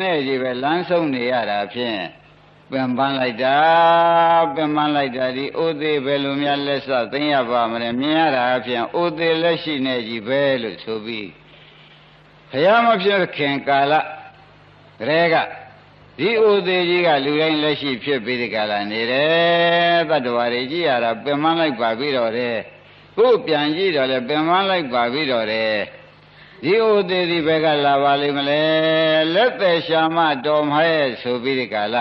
နဲ့ကြီးပဲလမ်းဆုံးနေရတာဖြင့်ပင်ပန်းလိုက်တာဒီဥသေးပဲလိုများလက်စသိမ့်ရပါမလဲမြင်ရတာဖြင့်ဥသေးလက်ရှိနေကြီးပဲလို့ဆိုပြီးဘုရားမဖြစ်ခင်ကာလတရေကဒီဥသေးကြီးကလူတိုင်းလက်ရှိဖြစ်ပြီးဒီကာလနေတယ်တတ္တဝါတွေကြည့်ရတာပင်ပန်းလိုက်ပါပြီးတော့တယ်ကိုယ်ပြန်ကြည့်တော့လေပင်ပန်းလိုက်ပါပြီးတော့တယ်ဒီဥသေးဒီဘက်ကလာပါလိမ့်မလဲလက်သက်ရှာမတော်မဟဲ့ဆိုပြီးဒီကာလ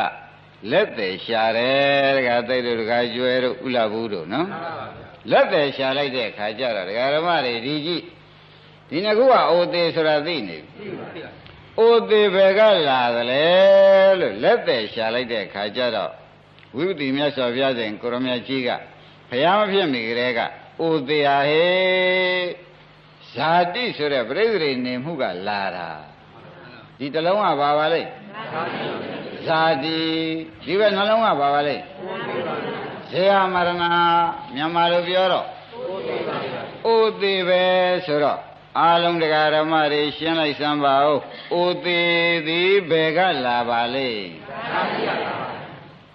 လက်သက်ရှာတယ်တခါသိတို့တခါကျွဲတို့ဥလဘူးတို့နော်လက်သက်ရှာလိုက်တဲ့ခါကျတော့ဒကာဓမ္မတွေဒီကြည့်ဒီနှစ်ခုကဥသေးဆိုတာသိနေပြီဥသေးဘက်ကလာသလဲလို့လက်သက်ရှာလိုက်တဲ့ခါကျတော့ဝိပတိမြတ်စွာဘုရားရှင်ကိုရမကြီးကဘုရားမဖြစ်မိကလေးကဥသေးဟာဟေဇာတိဆိုတဲ့ပြိဿရိနေမှုကလာတာဒီတလုံးကဘာပါလဲဇာတိဒီဘက်နှလုံးကဘာပါလဲဇေယမရဏမြန်မာလိုပြောတော့ဥသေးပဲဆိုတော့အာလုံးတရားဓမ္မတွေရှင်းလိုက်စမ်းပါဦးဥသေးသည်ဘယ်ကလာပါလဲ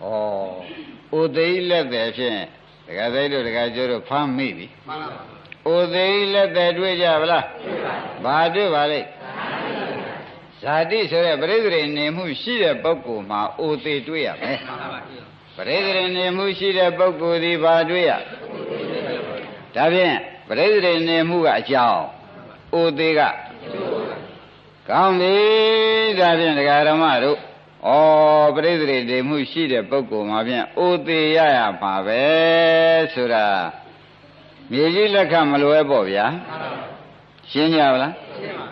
ဩဥသေးလက်တယ်ဖြင့်ဒကာသိတို့ဒကာကျိုးတို့ဖမ်းမိပြီဥသေးလက်တယ်တွေ့ကြဗလားဘာတွေ့ပါလဲဇာတိဆိုတဲ့ပရိသေနေမှုရှိတဲ့ပုဂ္ဂိုလ်မှာဥသေးတွေ့ရမယ်ပရိသေနေမှုရှိတဲ့ပုဂ္ဂိုလ်ဒီဘာတွေ့ရဒါဖြင့်ပရိသေနေမှုကအကြောင်းဥသေးကကောင်းပြီဒါဖြင့်ဒကာဓမ္မတို့ပရိသေနေမှုရှိတဲ့ပုဂ္ဂိုလ်မှာဖြင့်ဥသေးရရမှာပဲဆိုတာမြေကြီးလက်ခမလွယ်ပေါ့ဗျာရှင်းကြပါလားရှင်းပါ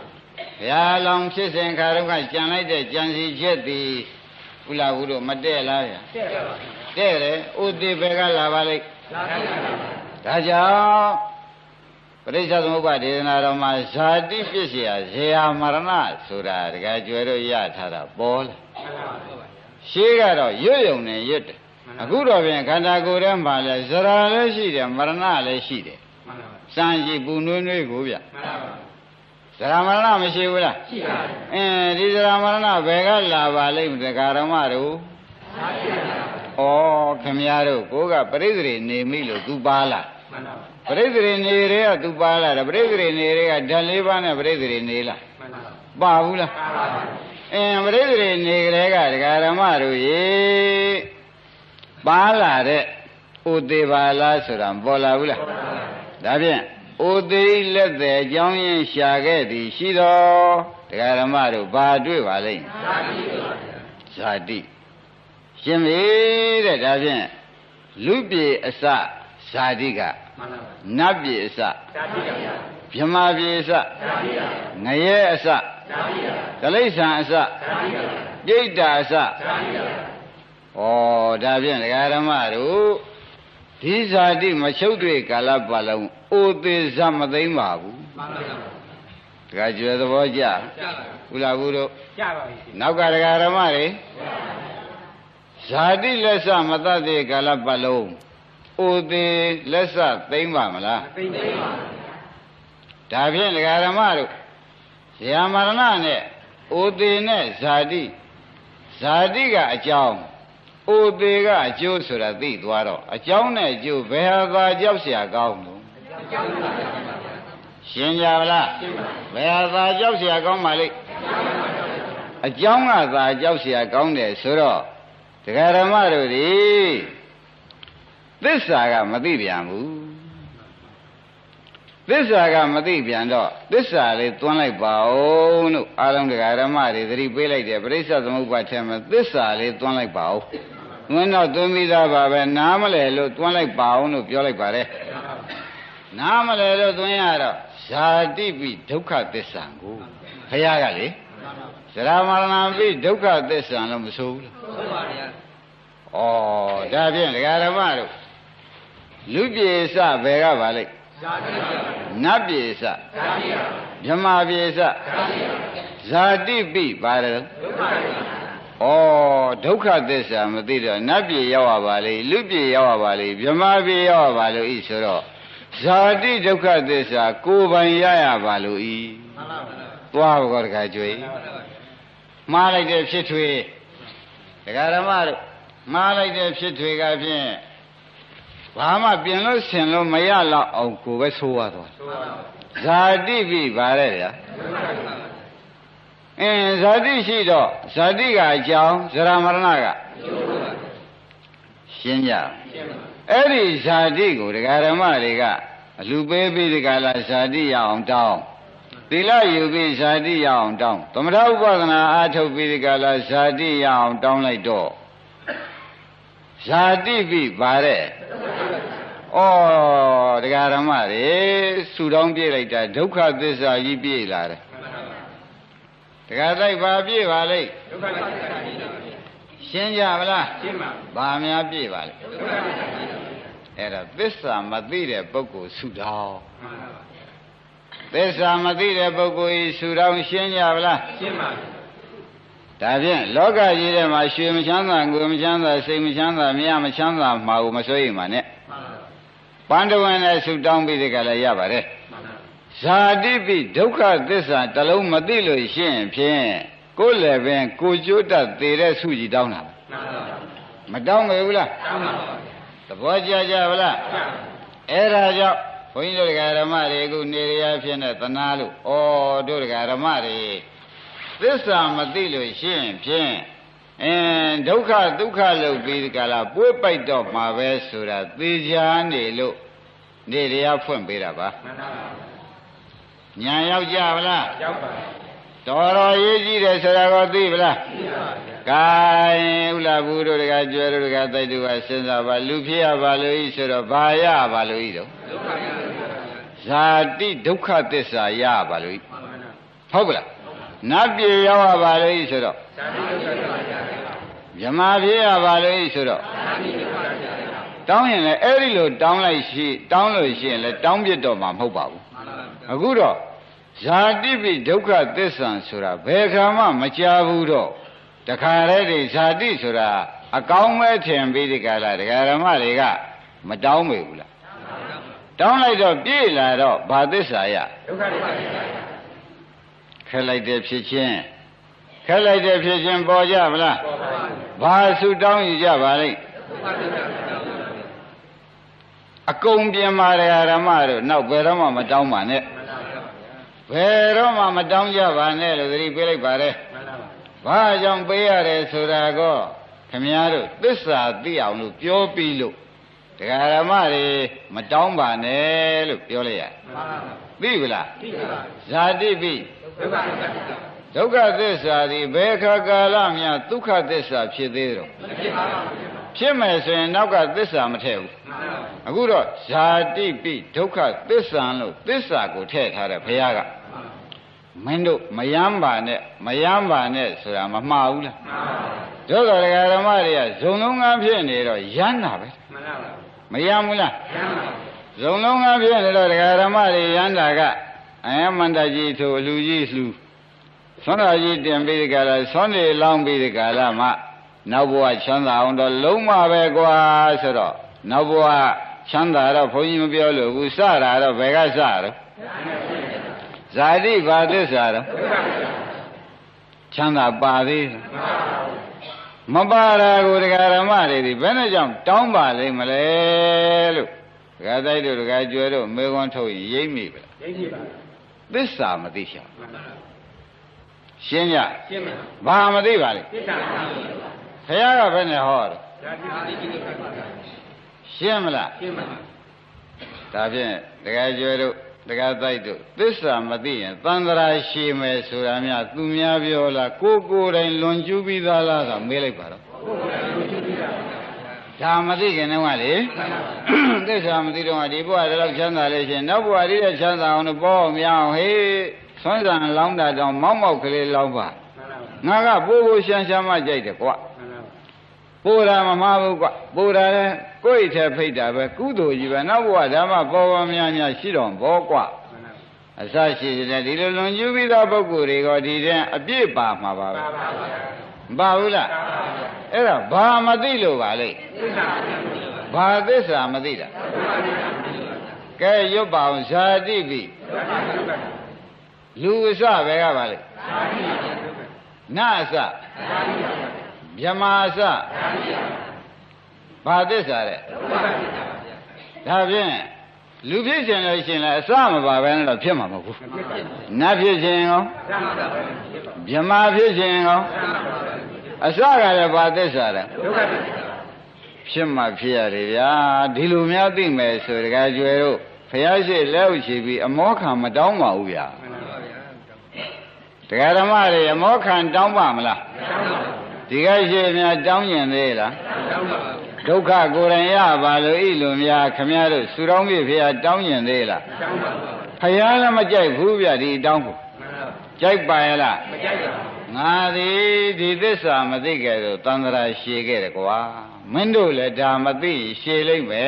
ဘုရားလောင်ဖြစ်စဉ်ခါတော့ကကြံလိုက်တဲ့ကြံစီချက်သည်ဥလာဘူးတို့မတည့်လားဗျာတဲ့တယ်ဥသေးဘယ်ကလာပါလိမ့်ဒါကြောင့်ပရိစ္ဆေသမုပ္ပါဒေသနာတော်မှာဇာတိပစ္စယဇေယမရဏဆိုတာတကယ်ကျွဲတို့ရထားတာပေါ်လာရှေးကတော့ရွတ်ယုံနေရွတ်တယ်အခုတော့ပြန်ခန္ဓာကိုယ်ထဲမှာလဲဇရာလည်းရှိတယ်မရဏလည်းရှိတယ်စံရှိပူနွေးနွေးကိုဗျဇရာမရဏမရှိဘူးလားရှိပါတယ်ဒီဇရာမရဏဘယ်ကလာပါလိမ့်မလဲကာရမတို့ခင်ဗျားတို့ကိုကပရိသေနေမိလို့သူပါလားပရိသေနေတွေကသူပါလာတယ်ပရိသေနေတွေကဓာတ်၄ပါးနဲ့ပရိသေနေလားပါဘူးလားပရိသေနေကလေးကဒကာဓမ္မတို့ရေပါလာတဲ့ဥသေးပါလားဆိုတာပေါ်လာဘူးလားဒါဖြင့်ဥသေးလက်သည်အကြောင်းရင်းရှာခဲ့သည်ရှိတော်ဒကာဓမ္မတို့ဘာတွေ့ပါလိမ့်ဇာတိရှင်းပြီတဲ့ဒါဖြင့်လူပြေအစဇာတိကနတ်ပြေအစဗြဟ္မာပြေအစငရဲအစတိရစ္ဆာန်အစပြိတ္တာအစဒါဖြင့်ဒကာဓမ္မတို့ဒီဇာတိမချုပ်တွေ့ကာလပတ်လုံးဥသေးဇမသိမ့်ပါဘူးဒကာကျွယ်သဘောကျဥလာဘူးတို့ကျပါပြီနောက်ကဒကာဓမ္မတွေဇာတိလက်စမတတ်တဲ့ကာလပတ်လုံးဥသေးလက်စသိမ့်ပါမလားသိမ့်ပါဒါဖြင့်ဒကာဓမ္မတို့ဇေယမရဏနဲ့ဥသေးနဲ့ဇာတိကအကြောင်းဥသေးကအကျိုးဆိုတာသိသွားတော့အကြောင်းနဲ့အကျိုးဘယ်ဟာသာကြောက်เสียကောင်းလို့ရှင်းကြပါလားဘယ်ဟာသာကြောက်เสียကောင်းပါလိမ့်အကြောင်းကသာကြောက်เสียကောင်းတယ်ဆိုတော့ဒကာဓမ္မတို့ဒီသစ္စာကမသိပြန်ဘူးသစ္စာကမသိပြန်တော့သစ္စာလေးသွန်းလိုက်ပါဦးလို့အာလုံးဒကာဓမ္မတွေသတိပေးလိုက်တယ်ပရိစ္ဆေသမုပ္ပါထဲမှာသစ္စာလေးသွန်းလိုက်ပါဦးသွန်းတော့သွန်းပြီးသားပါပဲနားမလဲလို့သွန်းလိုက်ပါဦးလို့ပြောလိုက်ပါတယ်နားမလဲလို့သွန်းရတော့ဇာတိပိဒုက္ခသစ္စာကိုခရကလေဇရာမရဏပိဒုက္ခသစ္စာလို့မဆိုဘူးလားဆိုပါဗျာဒါဖြင့်ဒကာဓမ္မတို့လူပြေစဘယ်ကပါလိမ့်နတ်ပြေစဗြဟ္မာပြေစဇာတိပိပါတယ်ဒုက္ခသစ္စာမသိတော့နတ်ပြေရောက်ရပါလေလူပြေရောက်ရပါလေဗြဟ္မာပြေရောက်ရပါလို့ဤဆိုတော့ဇာတိဒုက္ခသစ္စာကိုယ်ပိုင်ရရပါလို့ဤသွားဘောတခါကျွေး မှားလိုက်တဲ့ဖြစ်ထွေဒကာဓမ္မတို့မှားလိုက်တဲ့ဖြစ်ထွေကဖြင့်ဘာမှပြင်လို့ဆင်လို့မရတော့အောင်ကိုပဲဆိုးသွားတော့ဇာတိပြီဗါတဲ့ဗျာဇာတိရှိတော့ဇာတိကအကြောင်းဇရာမရဏကရှင်းကြအဲ့ဒီဇာတိကိုဒကာဓမ္မတွေကအလူပေးပြီးဒီကလာဇာတိရအောင်တောင်းသီလယူပြီးဇာတိရအောင်တောင်းသမထဥပဒနာအားထုတ်ပြီးဒီကလာဇာတိရအောင်တောင်းလိုက်တော့ဇာတိပြီဗါတဲ့ဩတရားဓမ္မတွေဆူတောင်းပြည့်လိုက်တာဒုက္ခသစ္စာကြီးပြည့်လာတယ်တရားတိုက်ပါပြည့်ပါလိမ့်ဒုက္ခသစ္စာကြီးရှင်းကြမလားရှင်းပါဘာများပြည့်ပါလိမ့်အဲ့ဒါသစ္စာမသိတဲ့ပုဂ္ဂိုလ်ဆူတောင်းသစ္စာမသိတဲ့ပုဂ္ဂိုလ်ဤဆူတောင်းရှင်းကြပါလားရှင်းပါဒါဖြင့်လောကကြီးထဲမှာရွှေမချမ်းသာငွေမချမ်းသာစိတ်မချမ်းသာမြတ်မချမ်းသာမှာကိုမစိုးရိမ်ပါနဲ့ပန္ဒဝင်နဲ့ဆူတောင်းပြီးဒီကလည်းရပါတယ်ဇာတိပိဒုက္ခသစ္စာတလုံးမသိလို့ရှိရင်ဖြင့်ကိုယ်လည်းပင်ကိုကျိုးတတ်သေးတဲ့ဆုကြီးတောင်းတာမတောင်းဘူးလားတောင်းပါပါသဘောကျကြပါလားအဲ့ဒါကြောင့်ဘုန်းကြီးတို့ဓမ္မတွေအခုနေရဖြစ်နေသနာလို့ဩတို့ဓမ္မတွေသစ္စာမသိလို့ရှိရင်ဖြင့်ဒုက္ခဒုက္ခလို့ပြီးဒီကလာပွေးပိုက်တော့မှာပဲဆိုတာသေချာနေလို့နေတရားဖွင့်ပေးတာပါမှန်ပါပါညာရောက်ကြပါလားရောက်ပါတော်တော်ရေးကြည့်တယ်ဆိုတာကိုသိပါလားသိပါပါကဲဥလာဘူးတို့တကကျွဲတို့တကတိုက်တို့ကစဉ်းစားပါလူဖြစ်ရပါလို့ဤဆိုတော့ဘာရပါလို့ဤတော့ဒုက္ခရဇာတိဒုက္ခသစ္စာရပါလို့ဤဟုတ်ကလားနတ်ပြေရောက်ရပါလို့ဤဆိုတော့ဇာတိဒုက္ခသစ္စာရမြမဖြစ်ရပါလို့ဤဆိုတော့ဇာတိဒုက္ခသစ္စာရတောင်းရင်လည်းအဲ့ဒီလိုတောင်းလိုက်ရှိတောင်းလို့ရှိရင်လည်းတောင်းပြတော့မှာမဟုတ်ပါဘူးအခုတော့ဇာတိပိဒုက္ခသစ္စာဆိုတာဘယ်ခါမှမကြားဘူးတော့တခါတည်းဒီဇာတိဆိုတာအကောင်းမဲ့ထင်ပြီးဒီကလာဒကာဓမ္မတွေကမတောင်းမေဘူးလားတောင်းလိုက်တော့ပြည့်လာတော့ဘာသစ္စာရဒုက္ခသစ္စာခဲလိုက်တဲ့ဖြစ်ချင်းခဲလိုက်တဲ့ဖြစ်ချင်းပေါ်ကြမလားပေါ်ပါဘူးဘာဆုတောင်းယူကြပါလိမ့်အကုန်ပြင်ပါဒကာဓမ္မတို့နောက်ဘယ်တော့မှမတောင်းပါနဲ့ဘယ်တော့မှမတောင်းကြပါနဲ့လို့သတိပေးလိုက်ပါတယ်ဘာကြောင့်ပေးရတယ်ဆိုတာကောခမည်းတော်သစ္စာသိအောင်လို့ပြောပြီးလို့တရားဓမ္မတွေမတောင်းပါနဲ့လို့ပြောလိုက်ရသိပြီလားသိပါဇာတိပိဒုက္ခသစ္စာဒီဘယ်ခါကာလမြဒုက္ခသစ္စာဖြစ်သေးတော့ဖြစ်မယ်ဆိုရင်နောက်ကသစ္စာမထည့်ဘူးအခုတော့ဇာတိပိဒုက္ခသစ္စာလို့သစ္စာကိုထည့်ထားတယ်ဘုရားကမင်းတို့မယမ်းပါနဲ့မယမ်းပါနဲ့ဆိုတာမမှားဘူးလားမှန်ပါဘူးတို့တော်ဓမ္မတွေကဇုံလုံးကားဖြစ်နေတော့ယမ်းတာပဲမှန်ပါဘူးမယမ်းဘူးလားယမ်းပါဘူးဇုံလုံးကားဖြစ်နေတော့ဓမ္မတွေယမ်းတာကအမန္တကြီးသူအလူကြီးလှူဆွမ်းတော်ကြီးတင်ပြီးဒီကလာဆွမ်းနေလောင်းပြီးဒီကလာမှနောက်ဘဝချမ်းသာအောင်တော့လုံးမပဲကွာဆိုတော့နောက်ဘဝချမ်းသာတော့ဘုန်းကြီးမပြောလို့ဘူးစတာတော့ဘယ်ကစတော့ဇာတိဘာသစ္စာတော့ချမ်းသာပါသေးမပါတာကိုဒကာဓမ္မတွေဒီဘယ်နဲ့ကြောင့်တောင်းပါလိမ့်မလဲလို့ဒကာတိုက်တို့ဒကာကျွဲတို့မေခွန်းထုတ်ရင်ရိပ်မိပါလားရိပ်မိပါသစ္စာမသိချင်ရှင်းကြရှင်းပါဘာမသိပါလဲသစ္စာမသိပါဘုရားကဘယ်နဲ့ဟောတော့ရှင်းမလားရှင်းပါဒါဖြင့်ဒကာကျွဲတို့ဒကာတိုက်တို့သစ္စာမသိရင်သံဃာရှိမယ်ဆိုတာများသူများပြောလားကိုယ်တိုင်လွန်ကျူးပြီးသားလားဆိုမေးလိုက်ပါတော့ဒါမသိခင်တုန်းကလေသစ္စာမသိတော့ဒီဘဝတည်းလောက်ချမ်းသာလို့ရှင်နောက်ဘဝတည်းချမ်းသာအောင်လို့ပေါ်အောင်များအောင်ဟေးဆွမ်းဆံလောင်းတာတောင်မောက်မောက်ကလေးလောင်းပါငါကပိုးရှမ်းရှမ်းမှကြိုက်တယ်ကွာပိုးတာမမှားဘူးကွာပိုးတာလဲကိုယ့်ထဲဖိတ်တာပဲကုသိုလ်ကြီးပဲနောက်ဘဝဓမ္မပေါ်ပေါ်များများရှိတော်ဘောကွာအစရှိတဲ့ဒီလိုလွန်ကျူးပြီးသားပုဂ္ဂိုလ်တွေကဒီတဲ့အပြည့်ပါမှာပါပဲမပါဘူးလားအဲ့ဒါဘာမသိလို့ပါလေဘာသစ္စာမသိတာကဲရွတ်ပါအောင်ဇာတိပိလူအစပဲကပါလေ နာအစမြမအစဘာသစ္စာတဲ့ဒါဖြင့်လူဖြစ်ခြင်းလို့ရှင်လဲအစမပါပဲတော့ဖြစ်မှာမဟုတ်ဘူးနတ်ဖြစ်ခြင်းရောမြမဖြစ်ခြင်းရောအစကလည်းဘာသစ္စာတဲ့ဖြစ်မှဖြစ်ရတယ်ဗျာဒီလိုများသိမယ်ဆိုတကယ်ကျွယ်တို့ဖျားရှိလက်ဥချီပြီးအမောခံမတောင်းပါဘူးဗျာတရားဓမ္မတွေအမောခံတောင်းပါမလားဒီကရှိများတောင်းကျင်သေးလားဒုက္ခကိုယ်တိုင်ရပါလို့ဤလိုများခမည်းတော်ဆူတောင်းပြီဖျားတောင်းကျင်သေးလားဖျားလည်းမကြိုက်ဘူးဗျာဒီတောင်းကိုကြိုက်ပါရဲ့လားမကြိုက်ပါဘူးငါသည်ဒီသစ္စာမသိခဲ့တော့တန်ត្រာရှည်ခဲ့တယ်ကွာမင်းတို့လည်းဒါမသိရှည်လိုက်ပဲ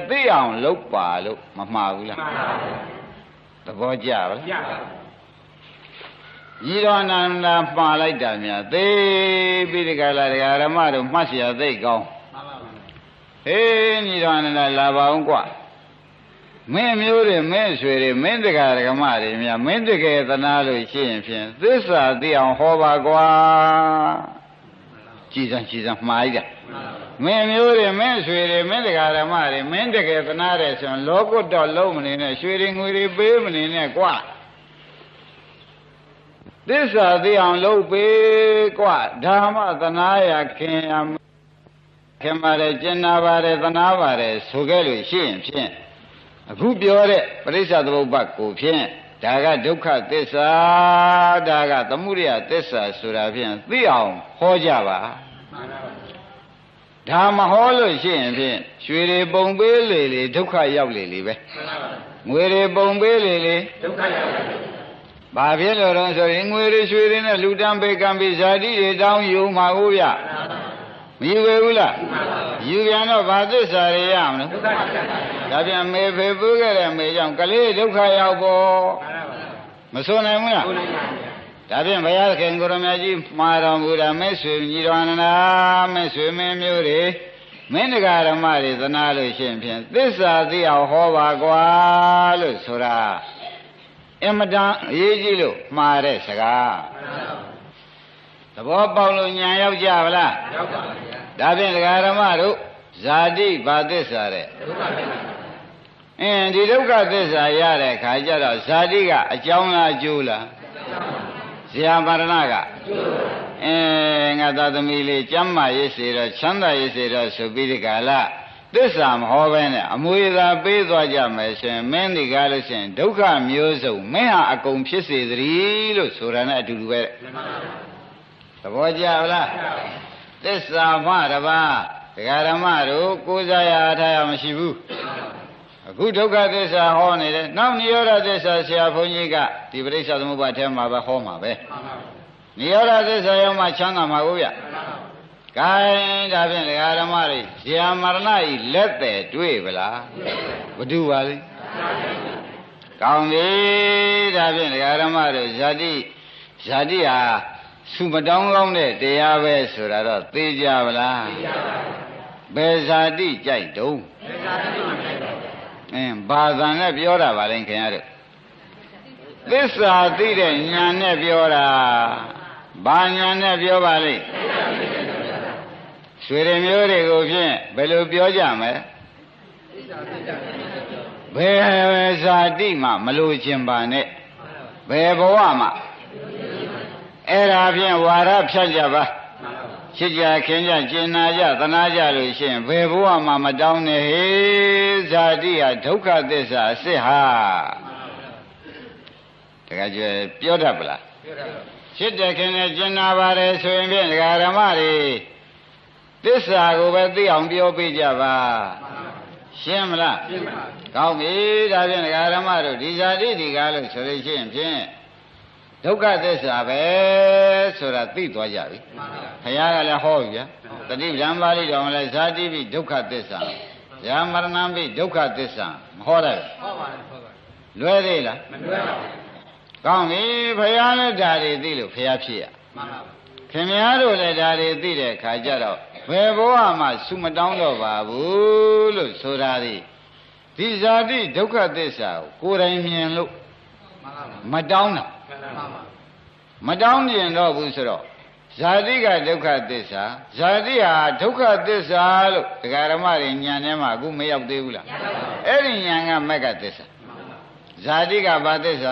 သိအောင်လုပ်ပါလို့မမှားဘူးလားမှန်ပါဘူးသဘောကျပါလားကျပါဘူးဤတော်နန္ဒာမှားလိုက်တာများသိပြီးဒီကလာတရားဓမ္မတို့မှတ်เสียသိကောင်းမှန်ပါဘူးဟေးဤတော်နန္ဒာလာပါအောင်ကွာမင်းမျိုးတွေမင်းဆွေတွေမင်းတက္ကရာဓမ္မတွေများမင်းတကယ်သနာလို့ရှိရင်ဖြင့်သစ္စာသိအောင်ဟောပါကွာကြည်စမ်းမှားလိုက်တာမင်းမျိုးတွေမင်းဆွေတွေမင်းတက္ကရာဓမ္မတွေမင်းတကယ်သနာတယ်ဆိုရင်လောကုတ္တလုံးမနေနဲ့ရွှေတွေငွေတွေပေးမနေနဲ့ကွာသစ္စာသိအောင်လုပ်ပေးကွာဓမ္မသနာရခင်ရခင်ပါတယ်ကျင်နာပါတယ်သနာပါတယ်ဆိုခဲ့လို့ရှိရင်ဖြင့်အခုပြောတဲ့ပရိစ္ဆသမုပ္ပါကိုဖြင့်ဒါကဒုက္ခသစ္စာဒါကသမုဒယသစ္စာဆိုတာဖြင့်သိအောင်ဟောကြပါဒါမဟောလို့ရှိရင်ဖြင့်ရွှေတွေပုံပေးလေလေဒုက္ခရောက်လေလေပဲငွေတွေပုံပေးလေလေဒုက္ခရောက်လေဘာဖြစ်လို့တော့ဆိုရင်ငွေတွေရွှေတွေနဲ့လူတန်းပေးကံပေးဇာတိတွေတောင်းယူမှာဟုတ်ဗျမယူပဲဘူးလားယူပြန်တော့ဘာသစ္စာတွေရမလို့ဒုက္ခသစ္စာဒါပြန်မေဖေပူးခဲ့တဲ့မေကြောင့်ကလေးဒုက္ခရောက်ပေါ်မဆိုနိုင်ဘူးလားဒါပြန်ဘုရားခင်ကိုရမကြီးမှာတော်မူတာမဲဆွေညီတော်နနာမဲဆွေမင်းမျိုးတွေမင်းတရားဓမ္မတွေသနာလို့ရှိရင်ဖြင့်သစ္စာသိအောင်ဟောပါကွာလို့ဆိုတာအမတန်အရေးကြီးလို့မှားတဲ့စကားသဘောပေါက်လို့ညာရောက်ကြပါလားရောက်ပါပါဒါဖြင့်တရားဓမ္မတို့ဇာတိဘာသစ္စာတဲ့ဒုက္ခသစ္စာဒီဒုက္ခသစ္စာရတဲ့ခါကျတော့ဇာတိကအကြောင်းလားအကျိုးလားဇာပါရဏကငါသာသမီလေးကျမ်းမာရေးစေတော့ချမ်းသာရေးစေတော့ဆိုပြီးဒီကလာသစ္စာမဟောပဲနဲ့အမွေသာပေးသွားကြမယ်ဆိုရင်မင်းဒီကားလို့ရှိရင်ဒုက္ခမျိုးစုံမင်းဟာအကုန်ဖြစ်စေသတည်းလို့ဆိုတာနဲ့အတူတူပဲသဘောကျလားသစ္စာမှတပါးဒကာဓမ္မတို့ကိုးစားရအားထားရမရှိဘူးအခုဒုက္ခသစ္စာဟောနေတယ်နောက်နိရောဓသစ္စာဆရာဘုန်းကြီးကဒီပရိစ္ဆသမုပ္ပါဒ်ထဲမှာပဲဟောမှာပဲနိရောဓသစ္စာရောက်မှချမ်းသာမှာကိုဗျကဲဒါဖြင့်ဒကာဓမ္မတွေဇာမရဏဤလက်တယ်တွေ့ဗလားဘဒုပါလိကောင်းပြီဒါဖြင့်ဒကာဓမ္မတို့ဇာတိဟာသူမတောင်းကောင်းတဲ့တရားပဲဆိုတာတော့သိကြပါလားသိကြပါဘူးဘယ်ဇာတိကြိုက်တုံးဘယ်ဇာတိမှမကြိုက်ပါဘူးဘာသာနဲ့ပြောတာပါလဲခင်ဗျားတို့သစ္စာသိတဲ့ဉာဏ်နဲ့ပြောတာဘာဉာဏ်နဲ့ပြောပါလိမ့်ရွှေရမျိုးတွေကိုဖြင့်ဘယ်လိုပြောကြမလဲဘယ်ဇာတိမှမလို့ခြင်းပါနဲ့ဘယ်ဘဝမှအဲ့ဒါဖြင့်ဝါရဖြတ်ကြပါချစ်ကြခင်ကြကျင်နာကြသနာကြလို့ရှိရင်ဘယ်ဘဝမှမတောင်းနဲ့ဟေးဇာတိဟာဒုက္ခသစ္စာအစစ်ဟာတခါကျပြောတတ်ပလားပြောတတ်ပါချစ်တဲ့ခင်နဲ့ကျင်နာပါတယ်ဆိုရင်ဖြင့်ဒကာဓမ္မတွေသစ္စာကိုပဲသိအောင်ပြောပေးကြပါရှင်းမလားရှင်းပါကောင်းပြီဒါဖြင့်ဒကာဓမ္မတို့ဒီဇာတိဒီကားလို့ဆိုလို့ရှိရင်ဖြင့်ဒုက္ခသစ္စာပဲဆိုတာသိသွားကြပြီဘုရားကလည်းဟောပြီဗျာတတိပဒံပါဠိတော်မှာလည်းဇာတိပိဒုက္ခသစ္စာဇာမရဏံပိဒုက္ခသစ္စာမဟောတယ်ဟောပါတယ်လွယ်သေးလားမလွယ်ပါဘူးကောင်းပြီဘုရားလည်းဓာတ်တွေသိလို့ဘုရားဖြစ်ရမှန်ပါပါခင်ဗျားတို့လည်းဓာတ်တွေသိတဲ့ခါကျတော့ဘယ်ဘဝမှဆုမတောင်းတော့ပါဘူးလို့ဆိုတာဒီဇာတိဒုက္ခသစ္စာကိုကိုယ်တိုင်မြင်လို့မတောင်းတာမတောင်းကျင်တော့ဘူးဆိုတော့ ဇာတိကဒုက္ခသစ္စာဇာတိဟာဒုက္ခသစ္စာလို့ဒကာဓမ္မတွေဉာဏ်ထဲမှာအခုမရောက်သေးဘူးလားအဲ့ဒီဉာဏ်ကမက္ကသစ္စာဇာတိကဘာသစ္စာ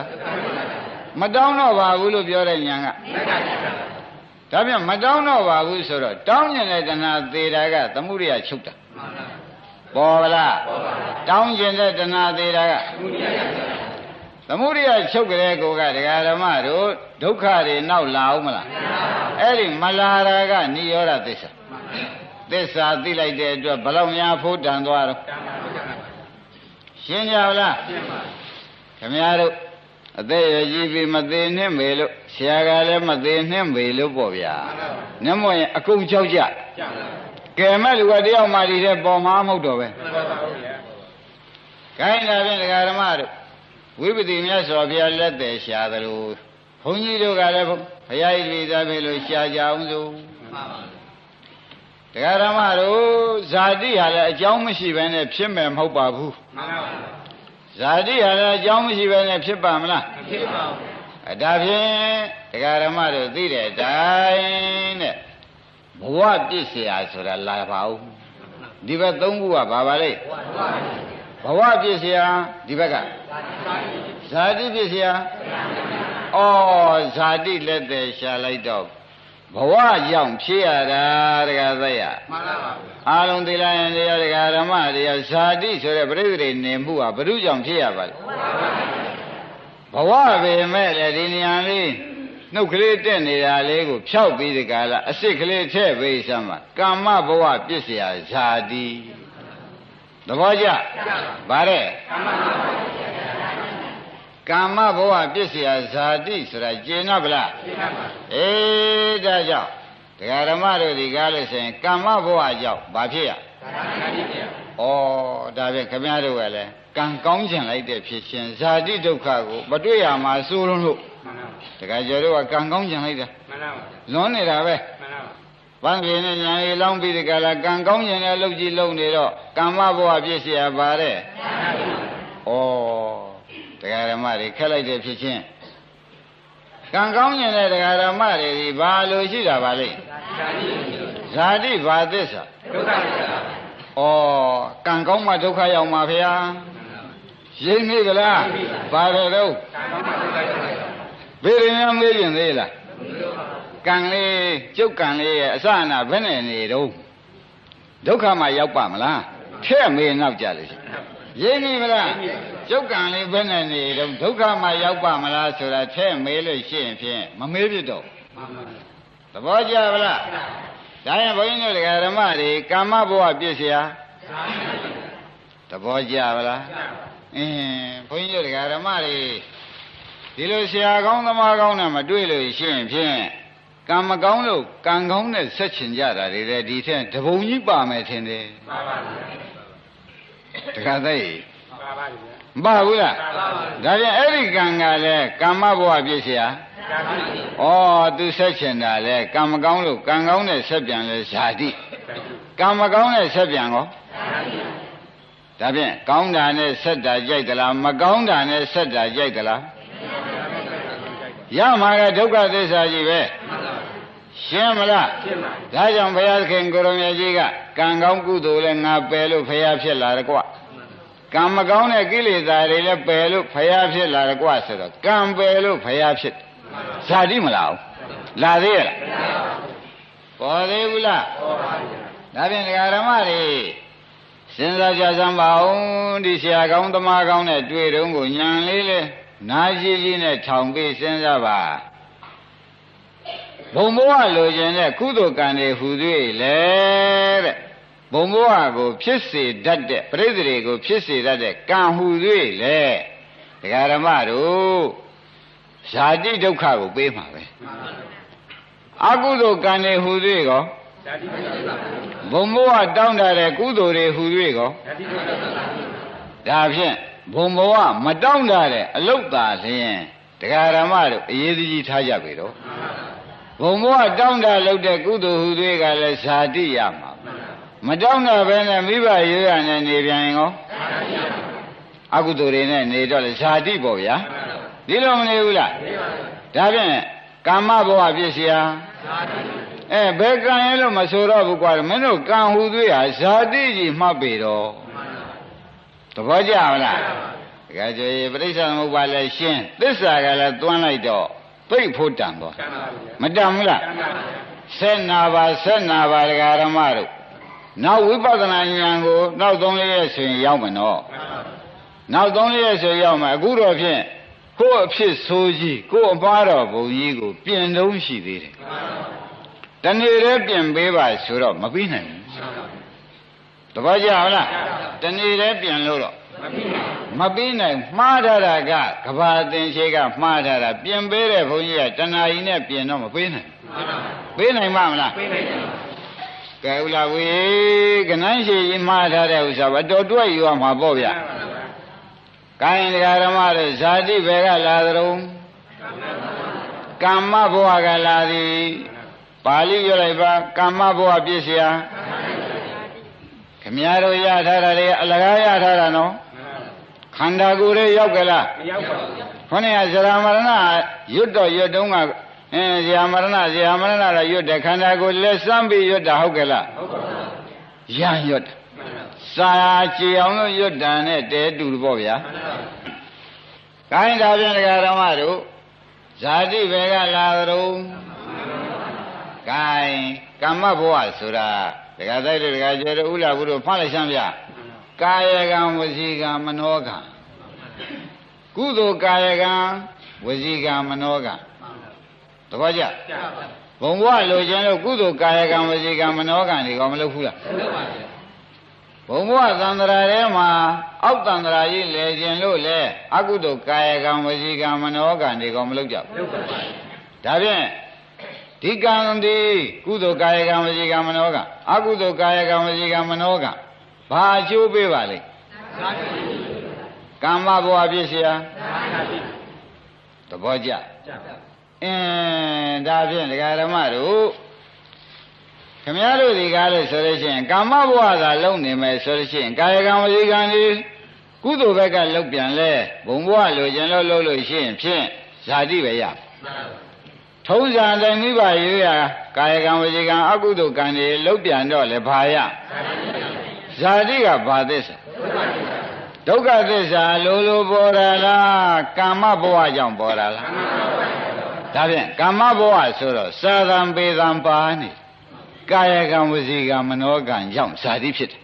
မတောင်းတော့ပါဘူးလို့ပြောတဲ့ဉာဏ်ကဒါပြန်မတောင်းတော့ပါဘူးဆိုတော့တောင်းကျင်တဲ့တဏှာသေးတာကသမုဒိယချုပ်တာပေါ်ပါလားတောင်းကျင်တဲ့တဏှာသေးတာကသမုဒိယချုပ်ကြတဲ့ကိုကဒကာဓမ္မတို့ဒုက္ခတွေနောက်လာအောင်မလားအဲ့ဒီမလာတာကနိရောဓသစ္စာသစ္စာသိလိုက်တဲ့အတွက်ဘယ်လောက်များဖို့တန်သွားတော့ရှင်းကြလားခင်ဗျားတို့အသက်ရကြီးပြီးမသေးနှင်းမေလို့ဆရာကလည်းမသေးနှင်းမေလို့ပေါ့ဗျာနှမရင်အကုန်ကြောက်ကြကဲမဲ့လူကတယောက်မှဒီတဲ့ပေါ်မှာမဟုတ်တော့ပဲခိုင်းတာဖြင့်ဒကာဓမ္မတို့ဝိပဿနာမြတ်စွာဘုရားလက်သေးရှာသလိုဘုန်းကြီးတို့ကလည်းဘုရားဣတိသာပဲလို့ရှာကြအောင်စို့ဒကာဓမ္မတို့ဇာတိဟာလည်းအကြောင်းမရှိဘဲနဲ့ဖြစ်မယ်မဟုတ်ပါဘူးဇာတိဟာလည်းအကြောင်းမရှိဘဲနဲ့ဖြစ်ပါမလားမဖြစ်ပါဘူးဒါဖြင့်ဒကာဓမ္မတို့သိတဲ့အတိုင်းတဲ့ဘဝပြည့်စရာဆိုတာလာပါဦးဒီဘက်သုံးခုကဘာပါလဲဘဝပြည့်စရာဒီဘက်ကဇာတိပြည့်စရာဩဇာတိလက်သေးရှာလိုက်တော့ဘဝကြောင့်ဖြစ်ရတာတကယ်သိရမှန်ပါပါအားလုံးသိလိုက်ရင်တရားဒကာဓမ္မတရားဇာတိဆိုတဲ့ပြိဿတွေနေမှုဟာဘု து ကြောင့်ဖြစ်ရပါလဲဘဝပဲမဲ့လေဒီနေရာလေးနှုတ်ကလေးတက်နေတာလေးကိုဖြောက်ပြီးဒီကလာအစ်စ်ကလေးထည့်ပေးစမ်းပါကာမဘဝပြည့်စရာဇာတိသဘောကျဗါတဲ့ကာမဘဝပြည့်စရာဇာတိဆိုတာကျင်တော့ဗလားကျင်ပါပါအေးဒါကြောင့်ဒကာဓမ္မတို့ဒီကားလို့ဆိုရင်ကာမဘဝကြောင့်ဘာဖြစ်ရဇာတိဖြစ်ရဩဒါဖြင့်ခင်ဗျားတို့ကလည်းကံကောင်းခြင်းလိုက်တဲ့ဖြစ်ခြင်းဇာတိဒုက္ခကိုမတွေ့ရမှာစိုးလုံးလို့ဒကာကျော်တို့ကကံကောင်းခြင်းလိုက်တာမှန်ပါပါလွန်နေတာပဲမှန်ပါပါဘန်းပြင်းနဲ့ညာရီလောင်းပြီးဒီကလာကံကောင်းခြင်းနဲ့လှုပ်ကြည့်လှုပ်နေတော့ကာမဘဝပြည့်စရာပါတဲ့ဩတရားဓမ္မတွေခက်လိုက်တဲ့ဖြစ်ချင်းကံကောင်းခြင်းတဲ့တရားဓမ္မတွေဒီဘာလို့ရှိတာပါလဲဇာတိဘာသစ္စာဒုက္ခသစ္စာဩကံကောင်းမှဒုက္ခရောက်မှာဖေဟာရိပ်နေကြလားဘာလို့တော့ဘယ်ရင်မေးရင်သေးလားကံလေးကျုပ်ကံလေးရဲ့အစအနာဘယ်နဲ့နေတော့ဒုက္ခမှရောက်ပါမလားထဲ့မေးနောက်ကြလို့ရင်းနေမလားကျုပ်ကံလေးဘယ်နဲ့နေတော့ဒုက္ခမှရောက်ပါမလားဆိုတာထဲ့မေးလို့ရှိရင်ဖြင့်မမေးဖြစ်တော့သဘောကျပါလားဒါရင်ဘုန်းကြီးတို့ဓမ္မတွေကာမဘဝပြည့်စရာသဘောကျပါလားဘုန်းကြီးတို့ဓမ္မတွေဒီလိုဆရာကောင်းသမားကောင်းနဲ့မတွေ့လို့ရှိရင်ဖြင့်ကံမကောင်းလို့ကံကောင်းနဲ့ဆက်ချင်ကြတာတွေလေဒီထက်တပုံကြီးပါမယ်ထင်တယ်ပါပါဗျာတခါသိပါပါဗျာမပါဘူးလားပါပါဒါပြန်အဲ့ဒီကံကလည်းကာမဘဝပြည့်စရာဩသူဆက်ချင်တာလေကံမကောင်းလို့ကံကောင်းနဲ့ဆက်ပြန်လဲဇာတိကံမကောင်းနဲ့ဆက်ပြန်ကောဒါဖြင့်ကောင်းတာနဲ့ဆက်တာကြိုက်သလားမကောင်းတာနဲ့ဆက်တာကြိုက်သလားရမှာကဒုက္ခသစ္စာကြီးပဲရှင်းမလားရှင်းပါဒါကြောင့်ဘုရားသခင်ကိုရမကြီးကကံကောင်းကုသိုလ်လည်းငါပယ်လို့ဖရာဖြစ်လာတယ်ကွကံမကောင်းတဲ့ကိလေသာတွေလည်းပယ်လို့ဖရာဖြစ်လာတယ်ကွဆိုတော့ကံပယ်လို့ဖရာဖြစ်ဇာတိမလားလာသေးရလားပေါ်သေးဘူးလားပေါ်ပါဘူးဒါဖြင့်ဒကာဓမ္မတွေစဉ်းစားကြစမ်းပါဦးဒီဆရာကောင်းသမားကောင်းနဲ့တွေ့တုန်းကိုညံလေးလေနာရှိရှိနဲ့ထောင်ပြီးစဉ်းစားပါဘုံဘဝလိုချင်တဲ့ကုသိုလ်ကံတွေဟူ၍လေတဲ့ဘုံဘဝကိုဖြစ်စေတတ်တဲ့ပရိသေတွေကိုဖြစ်စေတတ်တဲ့ကံဟူ၍လေဒကာဓမ္မတို့ဇာတိဒုက္ခကိုပေးမှာပဲအကုသိုလ်ကံတွေဟူ၍ကောဘုံဘဝတောင်းတတဲ့ကုသိုလ်တွေဟူ၍ကောဒါဖြင့်ဘုံဘဝမတောင်းတတဲ့အလုတ်သာလျင်ဒကာဓမ္မတို့အရေးကြီးထားကြပြီတော့ဘုံဘဝတောင်းတလုပ်တဲ့ကုသိုလ်ဟူ၍ကလည်းဇာတိရမှာမတောင်းတပဲနဲ့မိဘရိုးရနဲ့နေပြန်ရင်ကောအကုသိုလ်တွေနဲ့နေတော့လေဇာတိပေါ့ဗျာဒီလိုမနေဘူးလားဒါဖြင့် ကာမဘဝပြည့်စရာဘယ်ကံရဲ့လို့မဆိုတော့ဘူးကွာမင်းတို့ကံဟူသွေးဟာဇာတိကြီးမှတ်ပေတော့သဘောကျလားဒါကြွေပဋိစ္စသမုပ္ပါလည်းရှင်းသစ္စာကလည်းသွန်းလိုက်တော့သိဖို့တန်တော့မတန်ဘူးလားဆက်နာပါဒကာရမတို့နောက်ဝိပဿနာဉာဏ်ကိုနောက်3-4ရက်ဆိုရင်ရောက်မယ်နော်နောက်3-4ရက်ဆိုရောက်မယ်အခုတော့ဖြင့်ကိုယ့်အဖြစ်ဆိုးကြီးကိုယ့်အမှားတော်ဘုံကြီးကိုပြင်လုံးရှိသေးတယ်တနေ့တည်းပြင်ပေးပါဆိုတော့မပြီးနိုင်ဘူးတပည့်ကြဟုတ်လားတနေ့တည်းပြင်လို့တော့မပြီးနိုင်မှားထားတာကကဘာအသင်ရှိကမှားထားတာပြင်ပေးတဲ့ဘုန်းကြီးကတဏှာကြီးနဲ့ပြင်တော့မပေးနိုင်ပေးနိုင်မှာမလားပေးနိုင်တယ်ကဲဥလာဝေကနန်းရှိကြီးမှားထားတဲ့ဥစ္စာဘတော်တွက်ယူရမှာပေါ့ဗျာကိုင်းတရားဓမ္မတွေဇာတိဘယ်ကလာသရုံကမ္မဘဝကလာသည်ပါဠိပြောလိုက်ပါကမ္မဘဝပြည့်စရာခမည်းတော်ရထားတာတွေအလကားရထားတာနော်ခန္ဓာကိုယ်ရဲ့ရောက်ကြလားမရောက်ပါဘူးခொနည်းဇရာမရဏရွတ်တော့ရွတ်တုံးကဇရာမရဏတော့ရွတ်တယ်ခန္ဓာကိုယ်လက်စမ်းပြီးရွတ်တာဟုတ်ကြလားဟုတ်ပါဘူးရရွတ်စာကြည်အောင်လို့ရွတ်တာနဲ့တဲတူပေါ့ဗျာခိုင်းတာပြန်တရားဓမ္မတို့ဇာတိဘယ်ကလာကြုံခိုင်းကမ္မဘဝဆိုတာဒကာတိုက်တို့ဒကာကျေတို့ဥလာဘုတို့ဖတ်လိုက်စမ်းဗျကာယကံဝစီကံမနောကံကုသိုလ်ကာယကံဝစီကံမနောကံတပည့်ကြဘုံဘဝလိုချင်လို့ကုသိုလ်ကာယကံဝစီကံမနောကံတွေကမလုပ်ဘူးလားလုပ်ပါဘူးဘုံဘဝသံဃာထဲမှာအောက်သံဃာကြီးလဲခြင်းလို့လေအကုသိုလ်ကာယကံဝစီကံမနောကံတွေကမလုပ်ကြဘူးလုပ်ပါဘူးဒါဖြင့်ဒီကံဒီကုသိုလ်ကာယကံဝစီကံမနောကံအကုသိုလ်ကာယကံဝစီကံမနောကံဘာအကျိုးပေးပါလိမ့်ကာမဘဝဖြစ်เสียသဘောကျဒါဖြင့်ဒကာဓမ္မတို့ခင်ဗျားတို့ဒီကားလို့ဆိုလို့ရှိရင်ကာမဘဝသာလုံနေမယ်ဆိုလို့ရှိရင်ကာယကံဝစီကံဒီကုသိုလ်ဘက်ကလုံပြန်လဲဘုံဘဝလိုချင်လို့လုပ်လို့ရှိရင်ဖြင့်ဇာတိပဲရထုံးစံတိုင်းမိဘရွေးရကာယကံဝစီကံအကုသိုလ်ကံတွေလုံပြန်တော့လေဘာရဇာတိကဘာသစ္စာဒုက္ခသစ္စာလိုပေါ်တာလားကာမဘဝကြောင့်ပေါ်တာလားဒါဖြင့်ကာမဘဝဆိုတော့သာသံပေသံပါနေကာယကံဝစီကံမနောကံကြောင့်ဇာတိဖြစ်တယ်